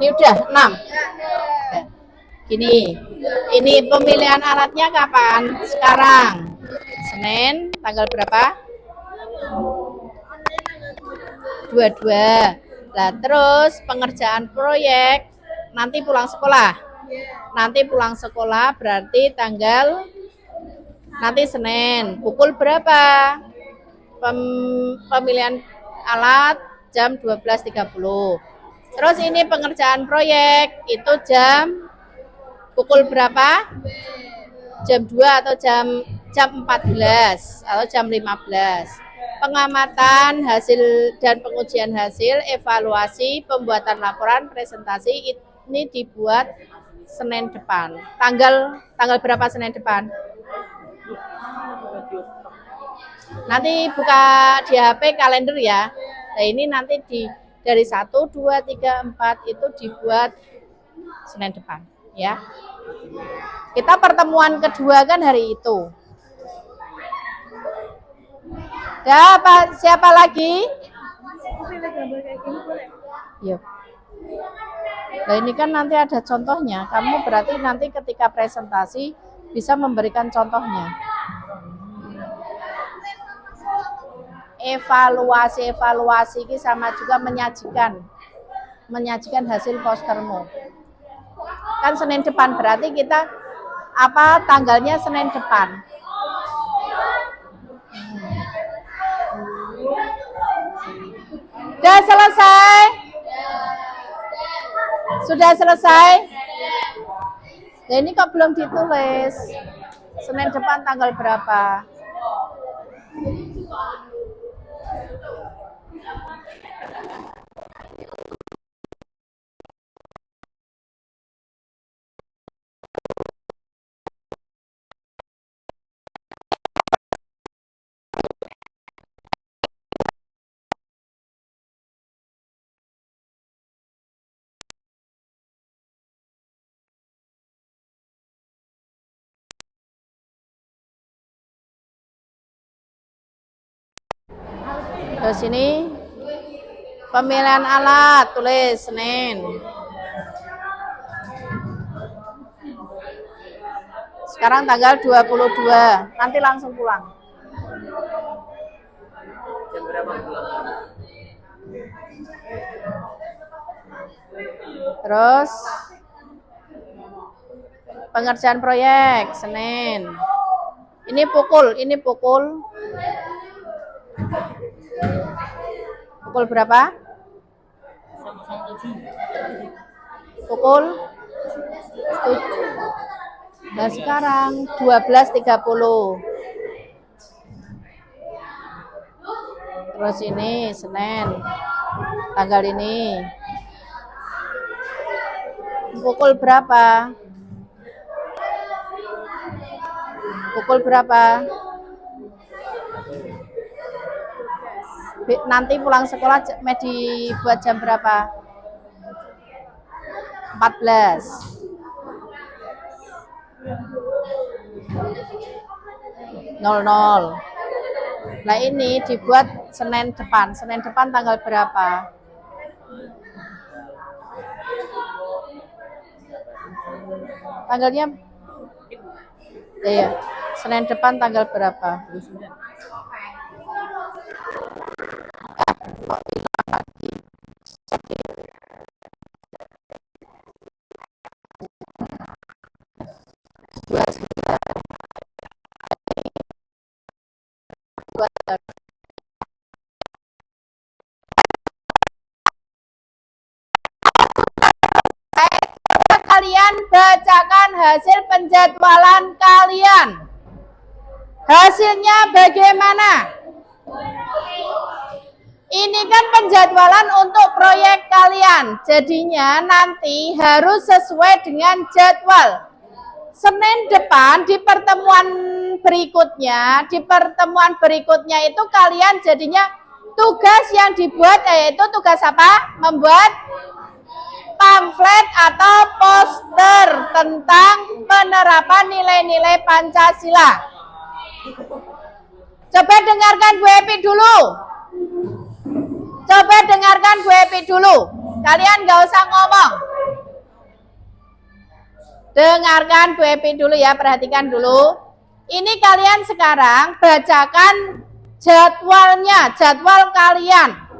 Ini udah 6. Ini pemilihan alatnya kapan? Sekarang. Senin tanggal berapa? 22. Nah, terus pengerjaan proyek nanti pulang sekolah. Nanti pulang sekolah berarti tanggal nanti Senin. Pukul berapa? Pemilihan alat jam 12.30. Terus ini pengerjaan proyek itu pukul berapa? Jam 2 atau jam 14 atau jam 15. Pengamatan hasil dan pengujian hasil, evaluasi, pembuatan laporan, presentasi ini dibuat Senin depan. Tanggal berapa Senin depan? Nanti buka di HP kalender ya. Nah, ini nanti dari 1, 2, 3, 4 itu dibuat Senin depan ya. Kita pertemuan kedua kan hari itu. Siapa lagi? Yuk. Nah, ini kan nanti ada contohnya. Kamu berarti nanti ketika presentasi bisa memberikan contohnya. Evaluasi ini sama juga menyajikan hasil postermu. Kan Senin depan berarti kita tanggalnya Senin depan. Sudah selesai? Sudah selesai? Nah, ini kok belum ditulis. Senin depan tanggal berapa? Terus ini pemilihan alat tulis Senin. Sekarang tanggal 22. Nanti langsung pulang. Jam berapa pulang? Terus pengerjaan proyek Senin. Ini pukul berapa? Pukul 7. Nah, sekarang 12.30. Terus ini Senin. Tanggal ini. Pukul berapa? Nanti pulang sekolah dibuat jam berapa? 14. Nah, ini dibuat Senin depan. Senin depan tanggal berapa? Tanggalnya Iya. Senin depan tanggal berapa? Kalian bacakan hasil penjadwalan kalian. Hasilnya bagaimana? Ini kan penjadwalan untuk proyek kalian. Jadinya nanti harus sesuai dengan jadwal. Senin depan di pertemuan berikutnya itu kalian jadinya tugas yang dibuat yaitu tugas apa? Membuat pamflet atau poster tentang penerapan nilai-nilai Pancasila. Coba dengarkan Bu Epi dulu. Kalian nggak usah ngomong. Dengarkan Bu Epi dulu ya, perhatikan dulu. Ini kalian sekarang bacakan jadwal kalian.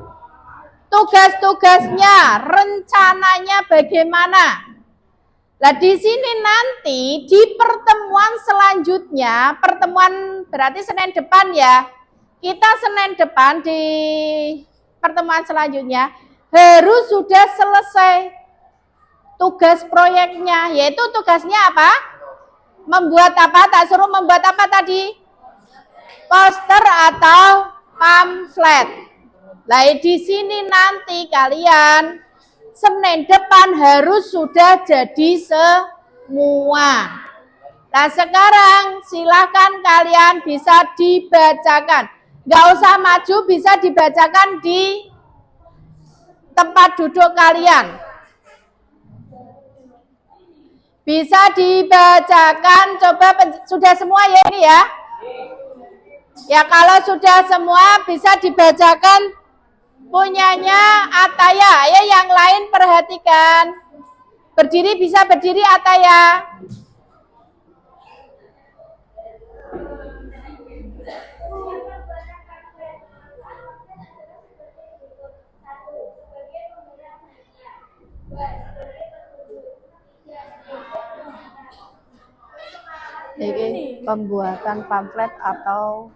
Tugas-tugasnya, rencananya bagaimana. Nah, di sini nanti di pertemuan selanjutnya, pertemuan berarti Senin depan ya. Kita Senin depan di pertemuan selanjutnya harus sudah selesai tugas proyeknya, yaitu tugasnya apa? Membuat apa? Tak suruh membuat apa tadi? Poster atau pamflet. Nah, di sini nanti kalian Senin depan harus sudah jadi semua. Nah, sekarang silakan kalian bisa dibacakan. Nggak usah maju, bisa dibacakan di tempat duduk kalian. Bisa dibacakan, coba sudah semua ya ini ya. Ya kalau sudah semua bisa dibacakan punyanya Ataya. Ya yang lain perhatikan. Berdiri bisa berdiri Ataya. Ini pembuatan pamflet atau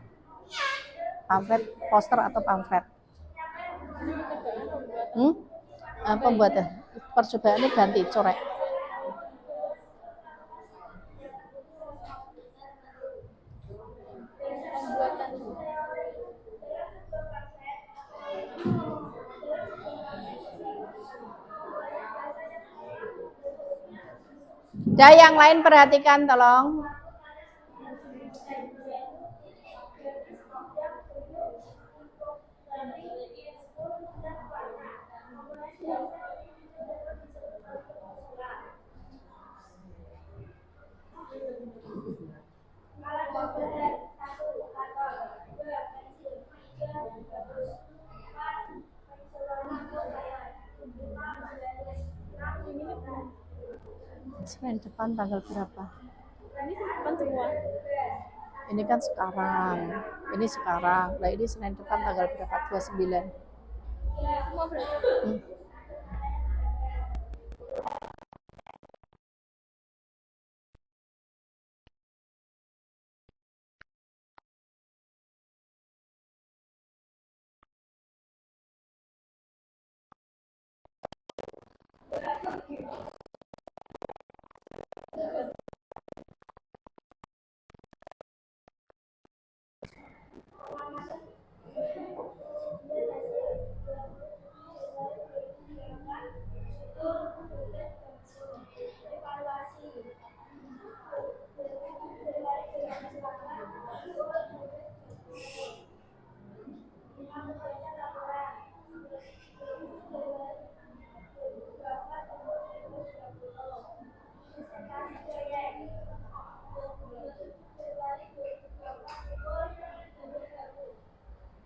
poster atau pamflet. Pembuatan percobaan ini ganti corek. Dan yang lain perhatikan tolong. Senin depan tanggal berapa? Ini depan semua. Ini kan sekarang. Ini sekarang. Nah, ini Senin depan tanggal berapa? 29. Semua berarti.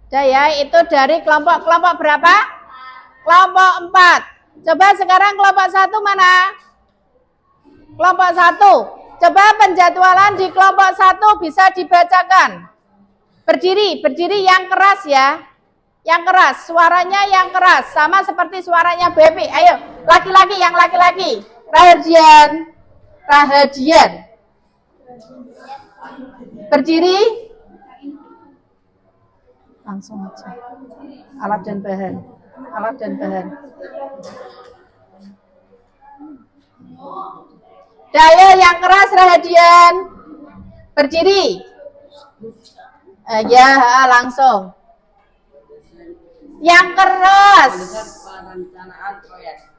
Udah ya, itu dari kelompok berapa? Kelompok 4. Coba sekarang kelompok 1 mana? Kelompok 1. Coba penjadwalan di kelompok 1 bisa dibacakan. Berdiri, berdiri yang keras ya. Yang keras, suaranya yang keras. Sama seperti suaranya Baby. Ayo, laki-laki, yang laki-laki. Rahadian. Rahadian. Berdiri. Langsung aja. Alat dan bahan. Alat dan bahan. Daya yang keras, Rahadian. Berdiri. Ya, langsung. Yang keras. Perencanaan proyek.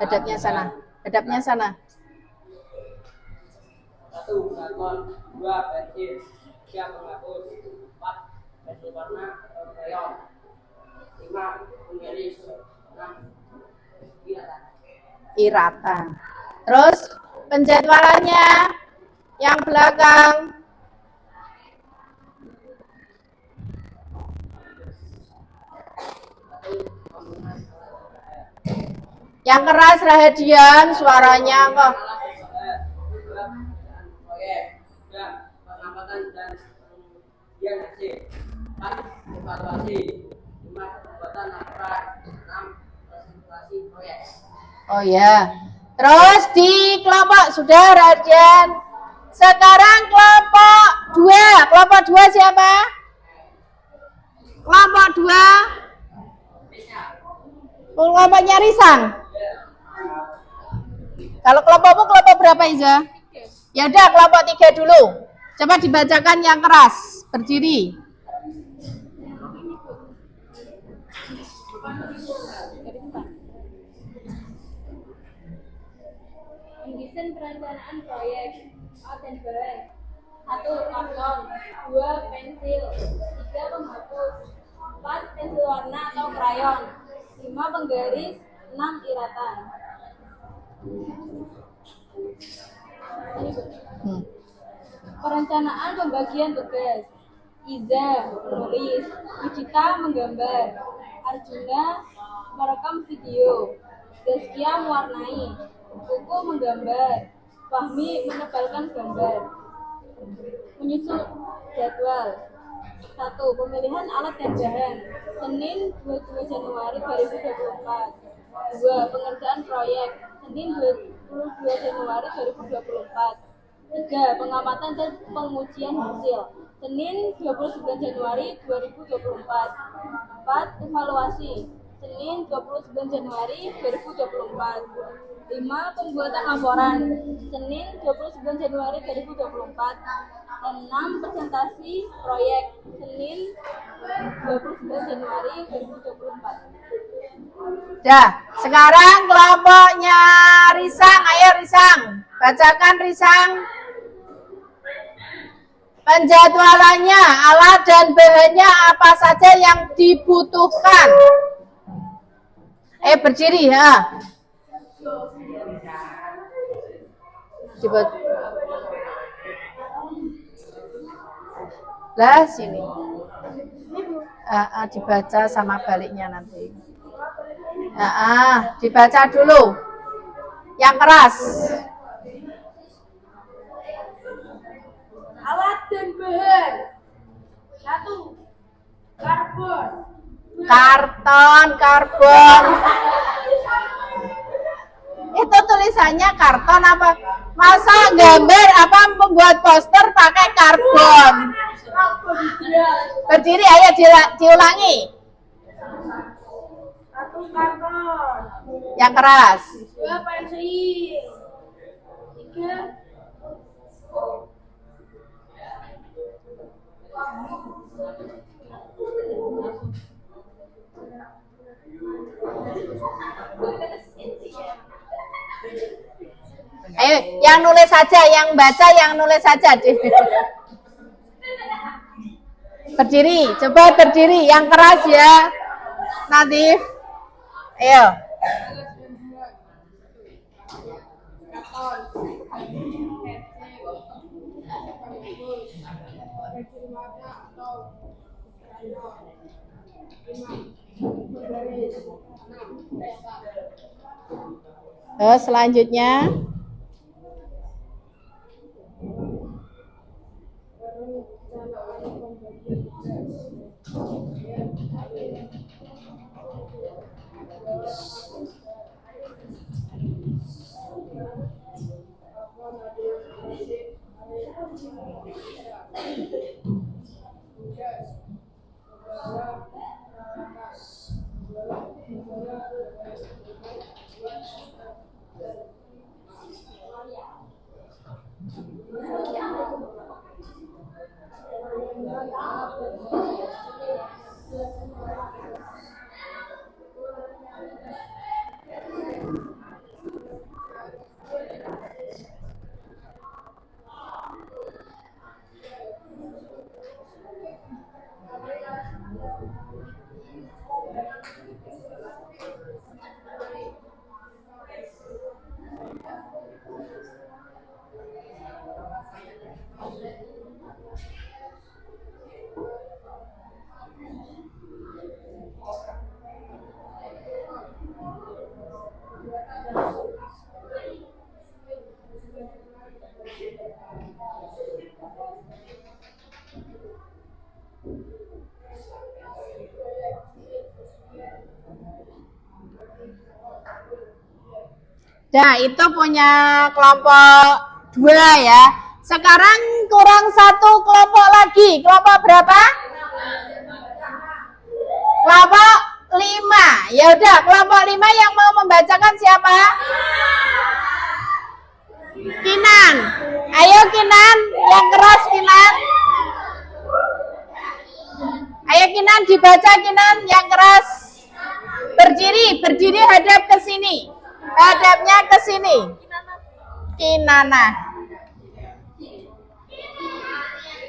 Hadapnya sana. Hadapnya sana. 1. Karton. 2. Pensil. 3. Penghapus. 4. Pensil warna atau krayon. 5. Penggaris. 6. Iratan. Iratan. Terus penjadwalannya yang belakang. Yang keras, Rahadian, suaranya kok. Proyek. 3. Pengamatan dan pengujian hasil. 4. Evaluasi. 5. Pembuatan laporan. 6. Presentasi proyek. Oh ya. Terus di kelompok sudah, Rahadian. Sekarang kelompok 2. Kelompok 2 siapa? Kelompok 2. Kelompoknya Risang. Kalau kelompokmu kelompok berapa, Iza? Ya udah, kelompok 3 dulu. Coba dibacakan yang keras. Berdiri. Mendesain perencanaan proyek. Alat dan bahan. 1. Karton. 2. Pensil. 3. Penghapus. 4. Pensil warna atau krayon. 5. Penggaris. 6. Iratan. Perencanaan pembagian tugas. Iza menulis, Wichita menggambar, Arjuna merekam video, Zaskia mewarnai, Kuku menggambar, Fahmi menebalkan gambar. Menyusun jadwal. 1. Pemilihan alat dan bahan. Senin 22 Januari 2024. 2. Pengerjaan proyek. Senin 22 Januari 2024. 3. Pengamatan dan pengujian hasil. Senin 29 Januari 2024. 4. Evaluasi. Senin 29 Januari 2024. 5. Pembuatan laporan. Senin 29 Januari 2024. 6. Presentasi proyek. Senin 29 Januari 2024. Dah, sekarang kelompoknya Risang. Ayo Risang, bacakan Risang. Penjadwalannya, alat dan bahannya apa saja yang dibutuhkan. Berdiri ya. Lah sini. Dibaca sama baliknya nanti. Dibaca dulu. Yang keras. Alat dan bahan. 1. Karbon. Karton, karbon. Itu tulisannya karton apa? Masa gambar apa membuat poster pakai karbon? Berdiri, ayo diulangi. 1. Karbon. Yang keras. 2. Pensil. 3. Ayo, yang nulis saja, yang baca, yang nulis saja. Berdiri, coba berdiri, yang keras ya. Nadif. Ayo. Selanjutnya Nah, itu punya kelompok 2 ya. Sekarang kurang 1 kelompok lagi. Kelompok berapa? Kelompok 5. Ya udah, kelompok 5 yang mau membacakan siapa? Kinan. Ayo Kinan, yang keras Kinan. Ayo Kinan dibaca Kinan yang keras. Berdiri hadap ke sini. Hadapnya ke sini. Kinana.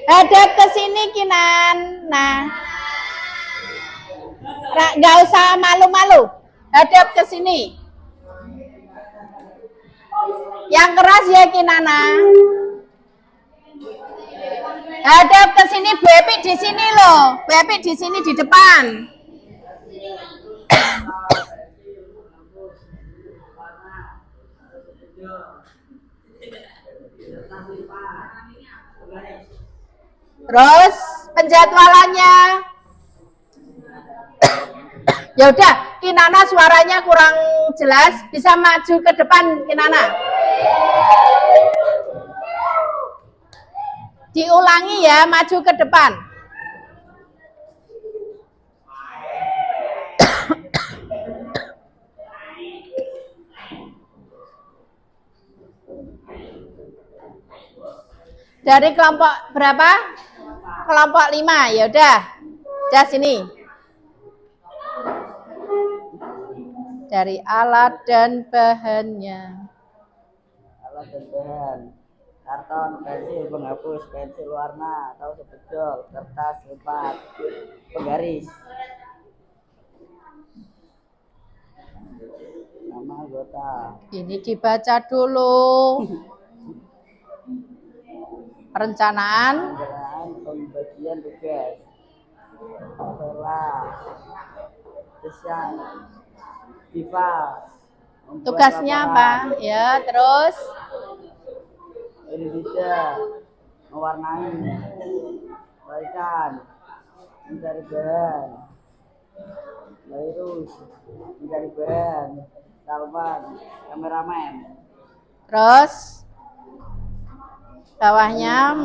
Hadap ke sini Kinan. Nah. Nggak usah malu-malu. Hadap ke sini. Yang keras ya Kinana. Hadap ke sini, Bepi di sini loh. Bepi di sini di depan. Terus penjadwalannya. Ya udah, Kinana suaranya kurang jelas, bisa maju ke depan Kinana. Diulangi ya, maju ke depan. Dari kelompok berapa? Kelompok 5, ya udah. Udah sini. Dari alat dan bahannya. Alat dan bahan: karton, pensil, penghapus, pensil warna atau spidol, kertas, lipat, penggaris. Nama anggota. Ini dibaca dulu. Perencanaan Pembagian tugas, setelah desain, tugasnya apa? Ya, terus Indonesia, mewarnai, barisan, mencari bahan, virus, mencari bahan, Salman, kameramen. terus bawahnya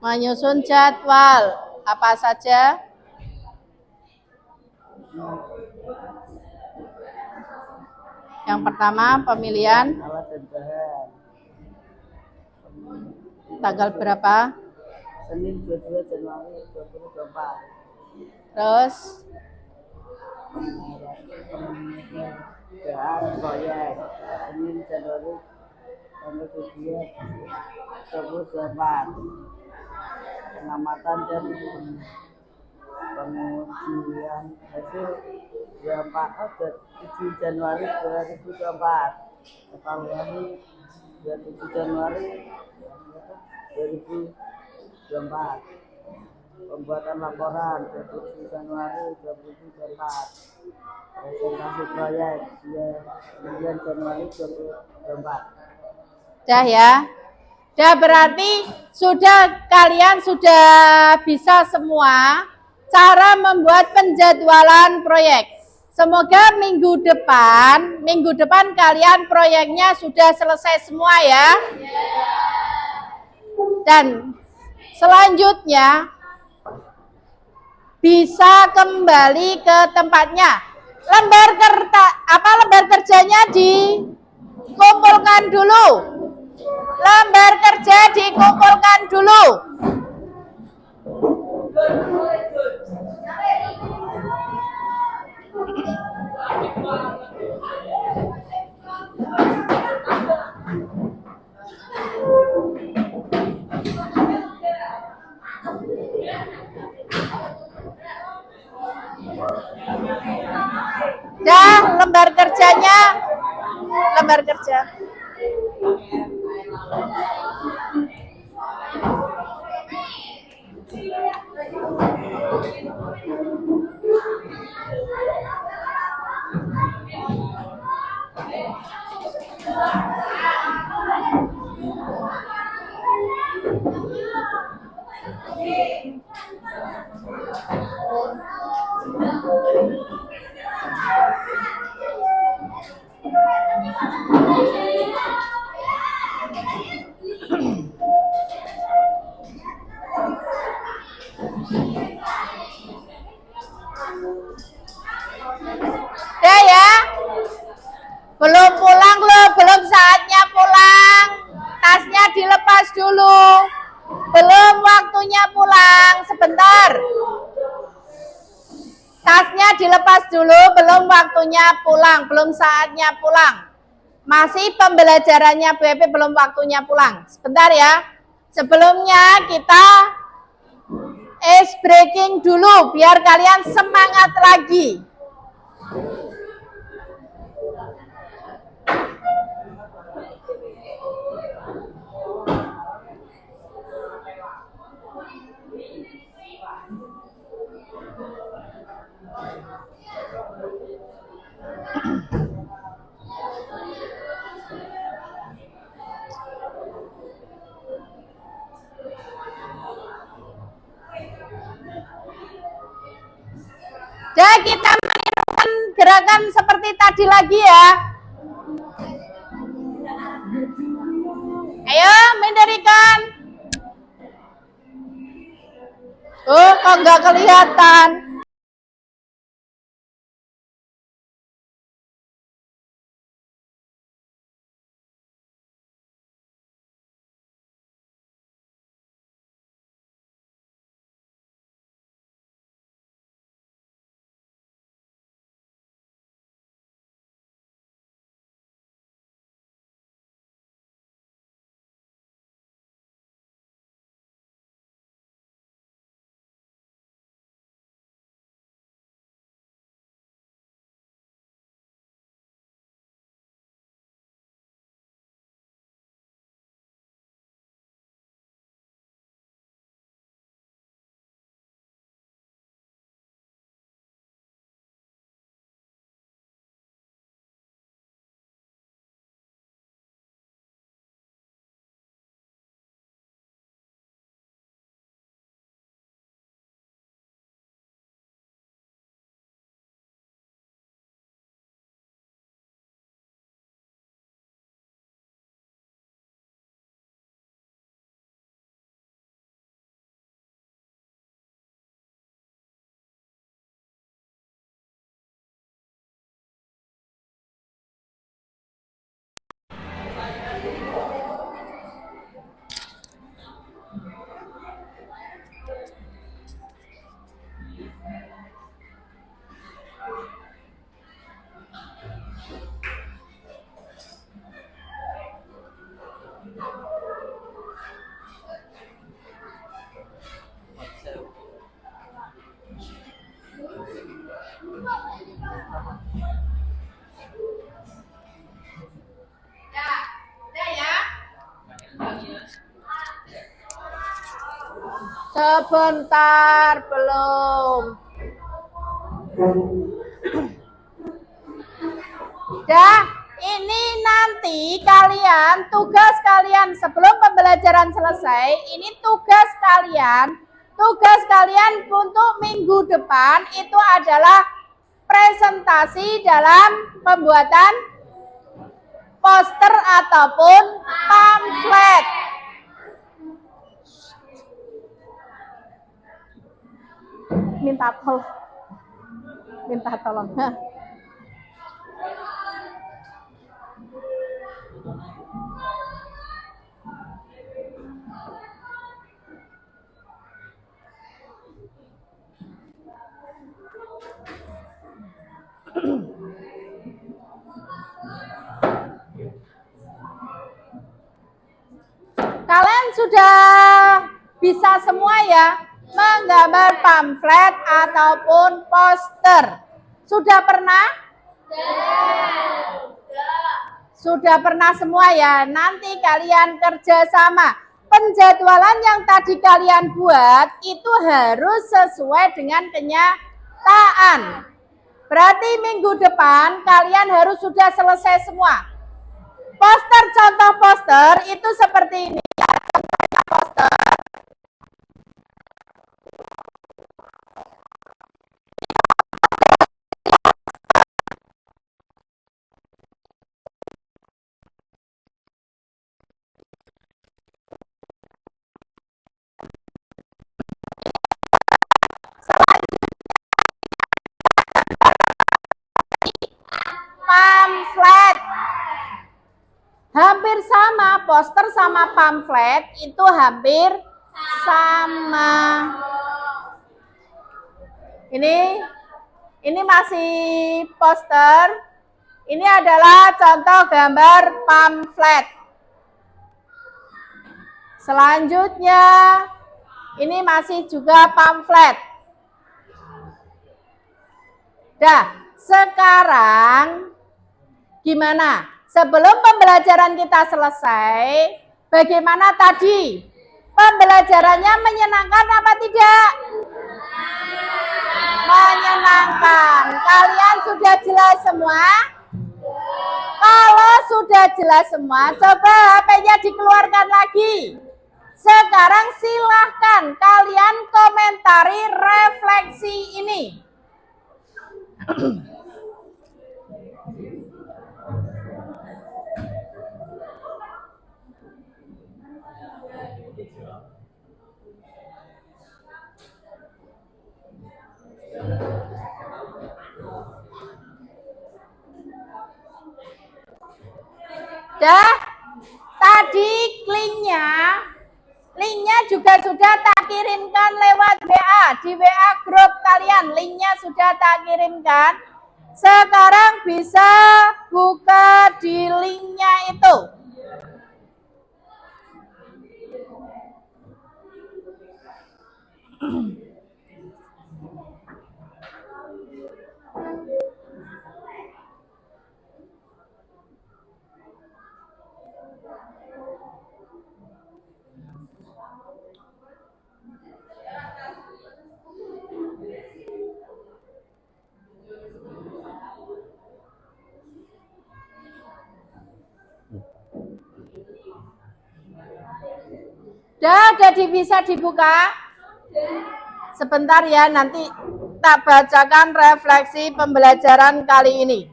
menyusun jadwal apa saja? Yang pertama pemilihan Alat dan bahan. tanggal berapa? Senin 22 Januari 2024. Terus Bahan proyek Senin Januari tanggal 7 2024. Pengamatan dan pengujian hasil 7 Januari 2024. Evaluasi 27 Januari 2024. Pembuatan laporan 27 Januari 2024. Presentasi proyek 9 Januari 2024. Dah ya. Dah berarti kalian sudah bisa semua cara membuat penjadwalan proyek. Semoga minggu depan kalian proyeknya sudah selesai semua ya. Dan selanjutnya bisa kembali ke tempatnya. Lembar kerjanya dikumpulkan dulu. Lembar kerja dikumpulkan dulu. Dah, lembar kerja. Dah ya. Belum pulang loh, belum saatnya pulang. Tasnya dilepas dulu. Belum waktunya pulang, sebentar. Tasnya dilepas dulu, belum waktunya pulang, belum saatnya pulang. Masih pembelajarannya BP, belum waktunya pulang. Sebentar ya. Sebelumnya kita ice breaking dulu biar kalian semangat lagi. Dan kita menirukan gerakan seperti tadi lagi ya. Ayo mendirikan. Kok nggak kelihatan? Sebentar, belum. Dah, ini nanti tugas kalian pembelajaran selesai, ini tugas kalian. Tugas kalian untuk minggu depan itu adalah presentasi dalam pembuatan poster ataupun pamflet. Minta tolong. Kalian sudah bisa semua ya menggambar pamflet ataupun poster. Sudah pernah? Sudah pernah semua ya. Nanti kalian kerjasama. Penjadwalan yang tadi kalian buat itu harus sesuai dengan kenyataan. Berarti minggu depan kalian harus sudah selesai semua. Poster, contoh poster itu seperti ini. Contoh poster. Pamflet. Hampir sama, poster sama pamflet itu hampir sama. Ini masih poster. Ini adalah contoh gambar pamflet. Selanjutnya, ini masih juga pamflet. Dah, sekarang gimana? Sebelum pembelajaran kita selesai, bagaimana tadi? Pembelajarannya menyenangkan apa tidak? Menyenangkan. Kalian sudah jelas semua? Kalau sudah jelas semua, coba HP-nya dikeluarkan lagi. Sekarang silahkan kalian komentari refleksi ini. Dah, tadi linknya juga sudah tak kirimkan lewat WA, di WA grup kalian, linknya sudah tak kirimkan. Sekarang bisa buka di linknya itu. Jadi bisa dibuka? Sebentar ya, nanti tak bacakan refleksi pembelajaran kali ini.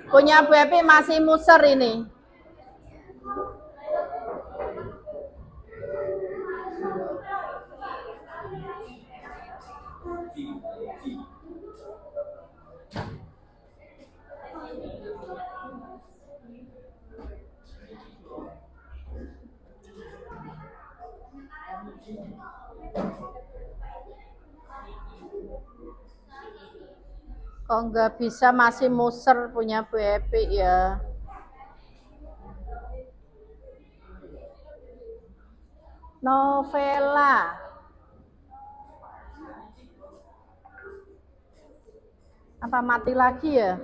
Punya Bu Epi masih muser ini. Kok nggak bisa, masih muser punya Bu Epi ya. Novela. Apa mati lagi ya?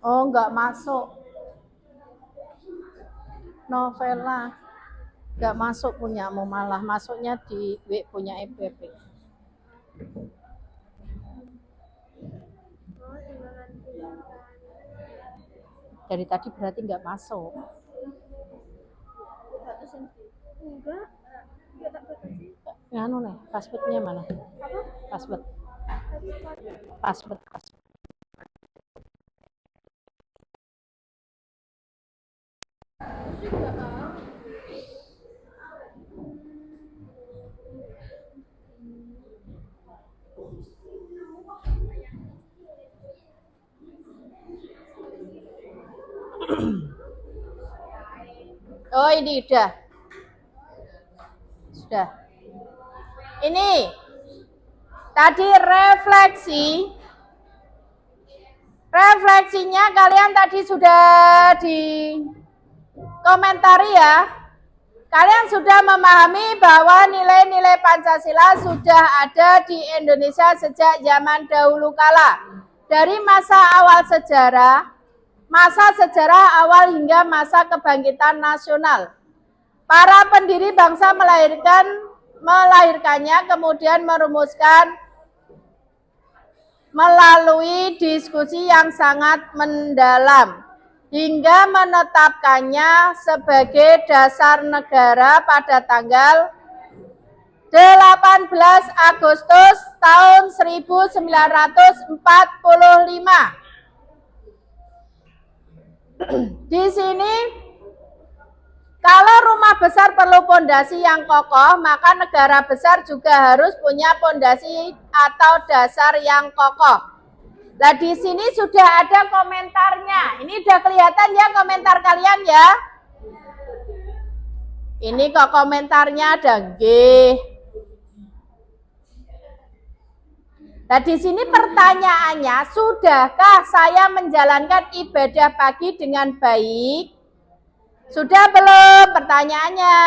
Oh, nggak masuk. Novela nggak masuk punyamu, malah masuknya di punya EPP. Dari tadi berarti nggak masuk. Enggak tak batasi. Nganu nih, passwordnya mana? Password. Oh ini udah. Sudah. Ini tadi refleksinya kalian tadi sudah di komentari ya. Kalian sudah memahami bahwa nilai-nilai Pancasila sudah ada di Indonesia sejak zaman dahulu kala. Dari masa sejarah awal hingga masa kebangkitan nasional. Para pendiri bangsa melahirkannya, kemudian merumuskan melalui diskusi yang sangat mendalam, hingga menetapkannya sebagai dasar negara pada tanggal 18 Agustus tahun 1945. Di sini, kalau rumah besar perlu pondasi yang kokoh, maka negara besar juga harus punya pondasi atau dasar yang kokoh. Nah, di sini sudah ada komentarnya. Ini udah kelihatan ya komentar kalian ya? Ini kok komentarnya ada G. Nah, di sini pertanyaannya, sudahkah saya menjalankan ibadah pagi dengan baik? Sudah belum pertanyaannya?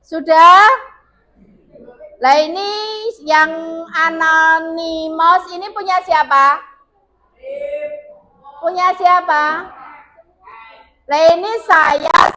Sudah? Lah ini yang anonymous ini punya siapa? Punya siapa? Lah ini saya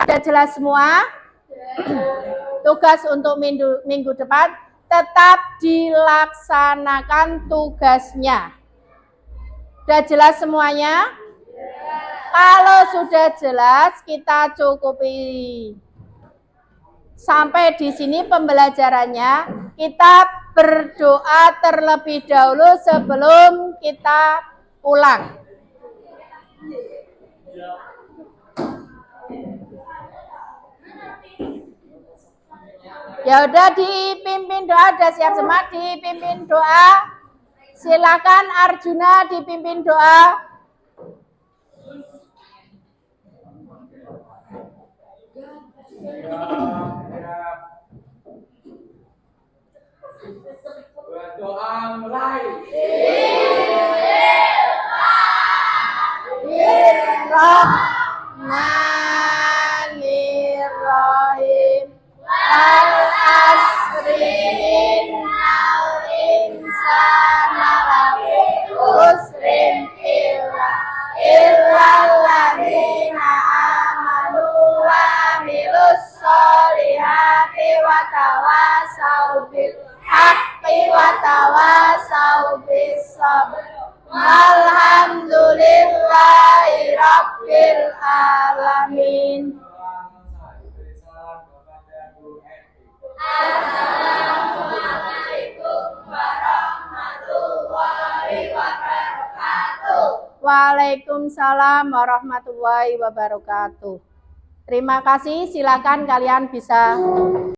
sudah jelas semua? Tugas untuk minggu depan tetap dilaksanakan tugasnya. Sudah jelas semuanya? Kalau sudah jelas, kita cukupi. Sampai di sini pembelajarannya. Kita berdoa terlebih dahulu sebelum kita pulang. Ya udah, dipimpin doa, udah siap semua dipimpin doa. Silakan Arjuna dipimpin doa. Berdoa mulai. Bismillahirrahmanirrahim. Al-asri innal insana lafi khusrin illal ladzina amanu wa amilus solihati wa tawasau bil haqqi wa tawasau bis sabr. Alhamdulillahi rabbil alamin. Assalamualaikum warahmatullahi wabarakatuh. Waalaikumsalam warahmatullahi wabarakatuh. Terima kasih, silakan kalian bisa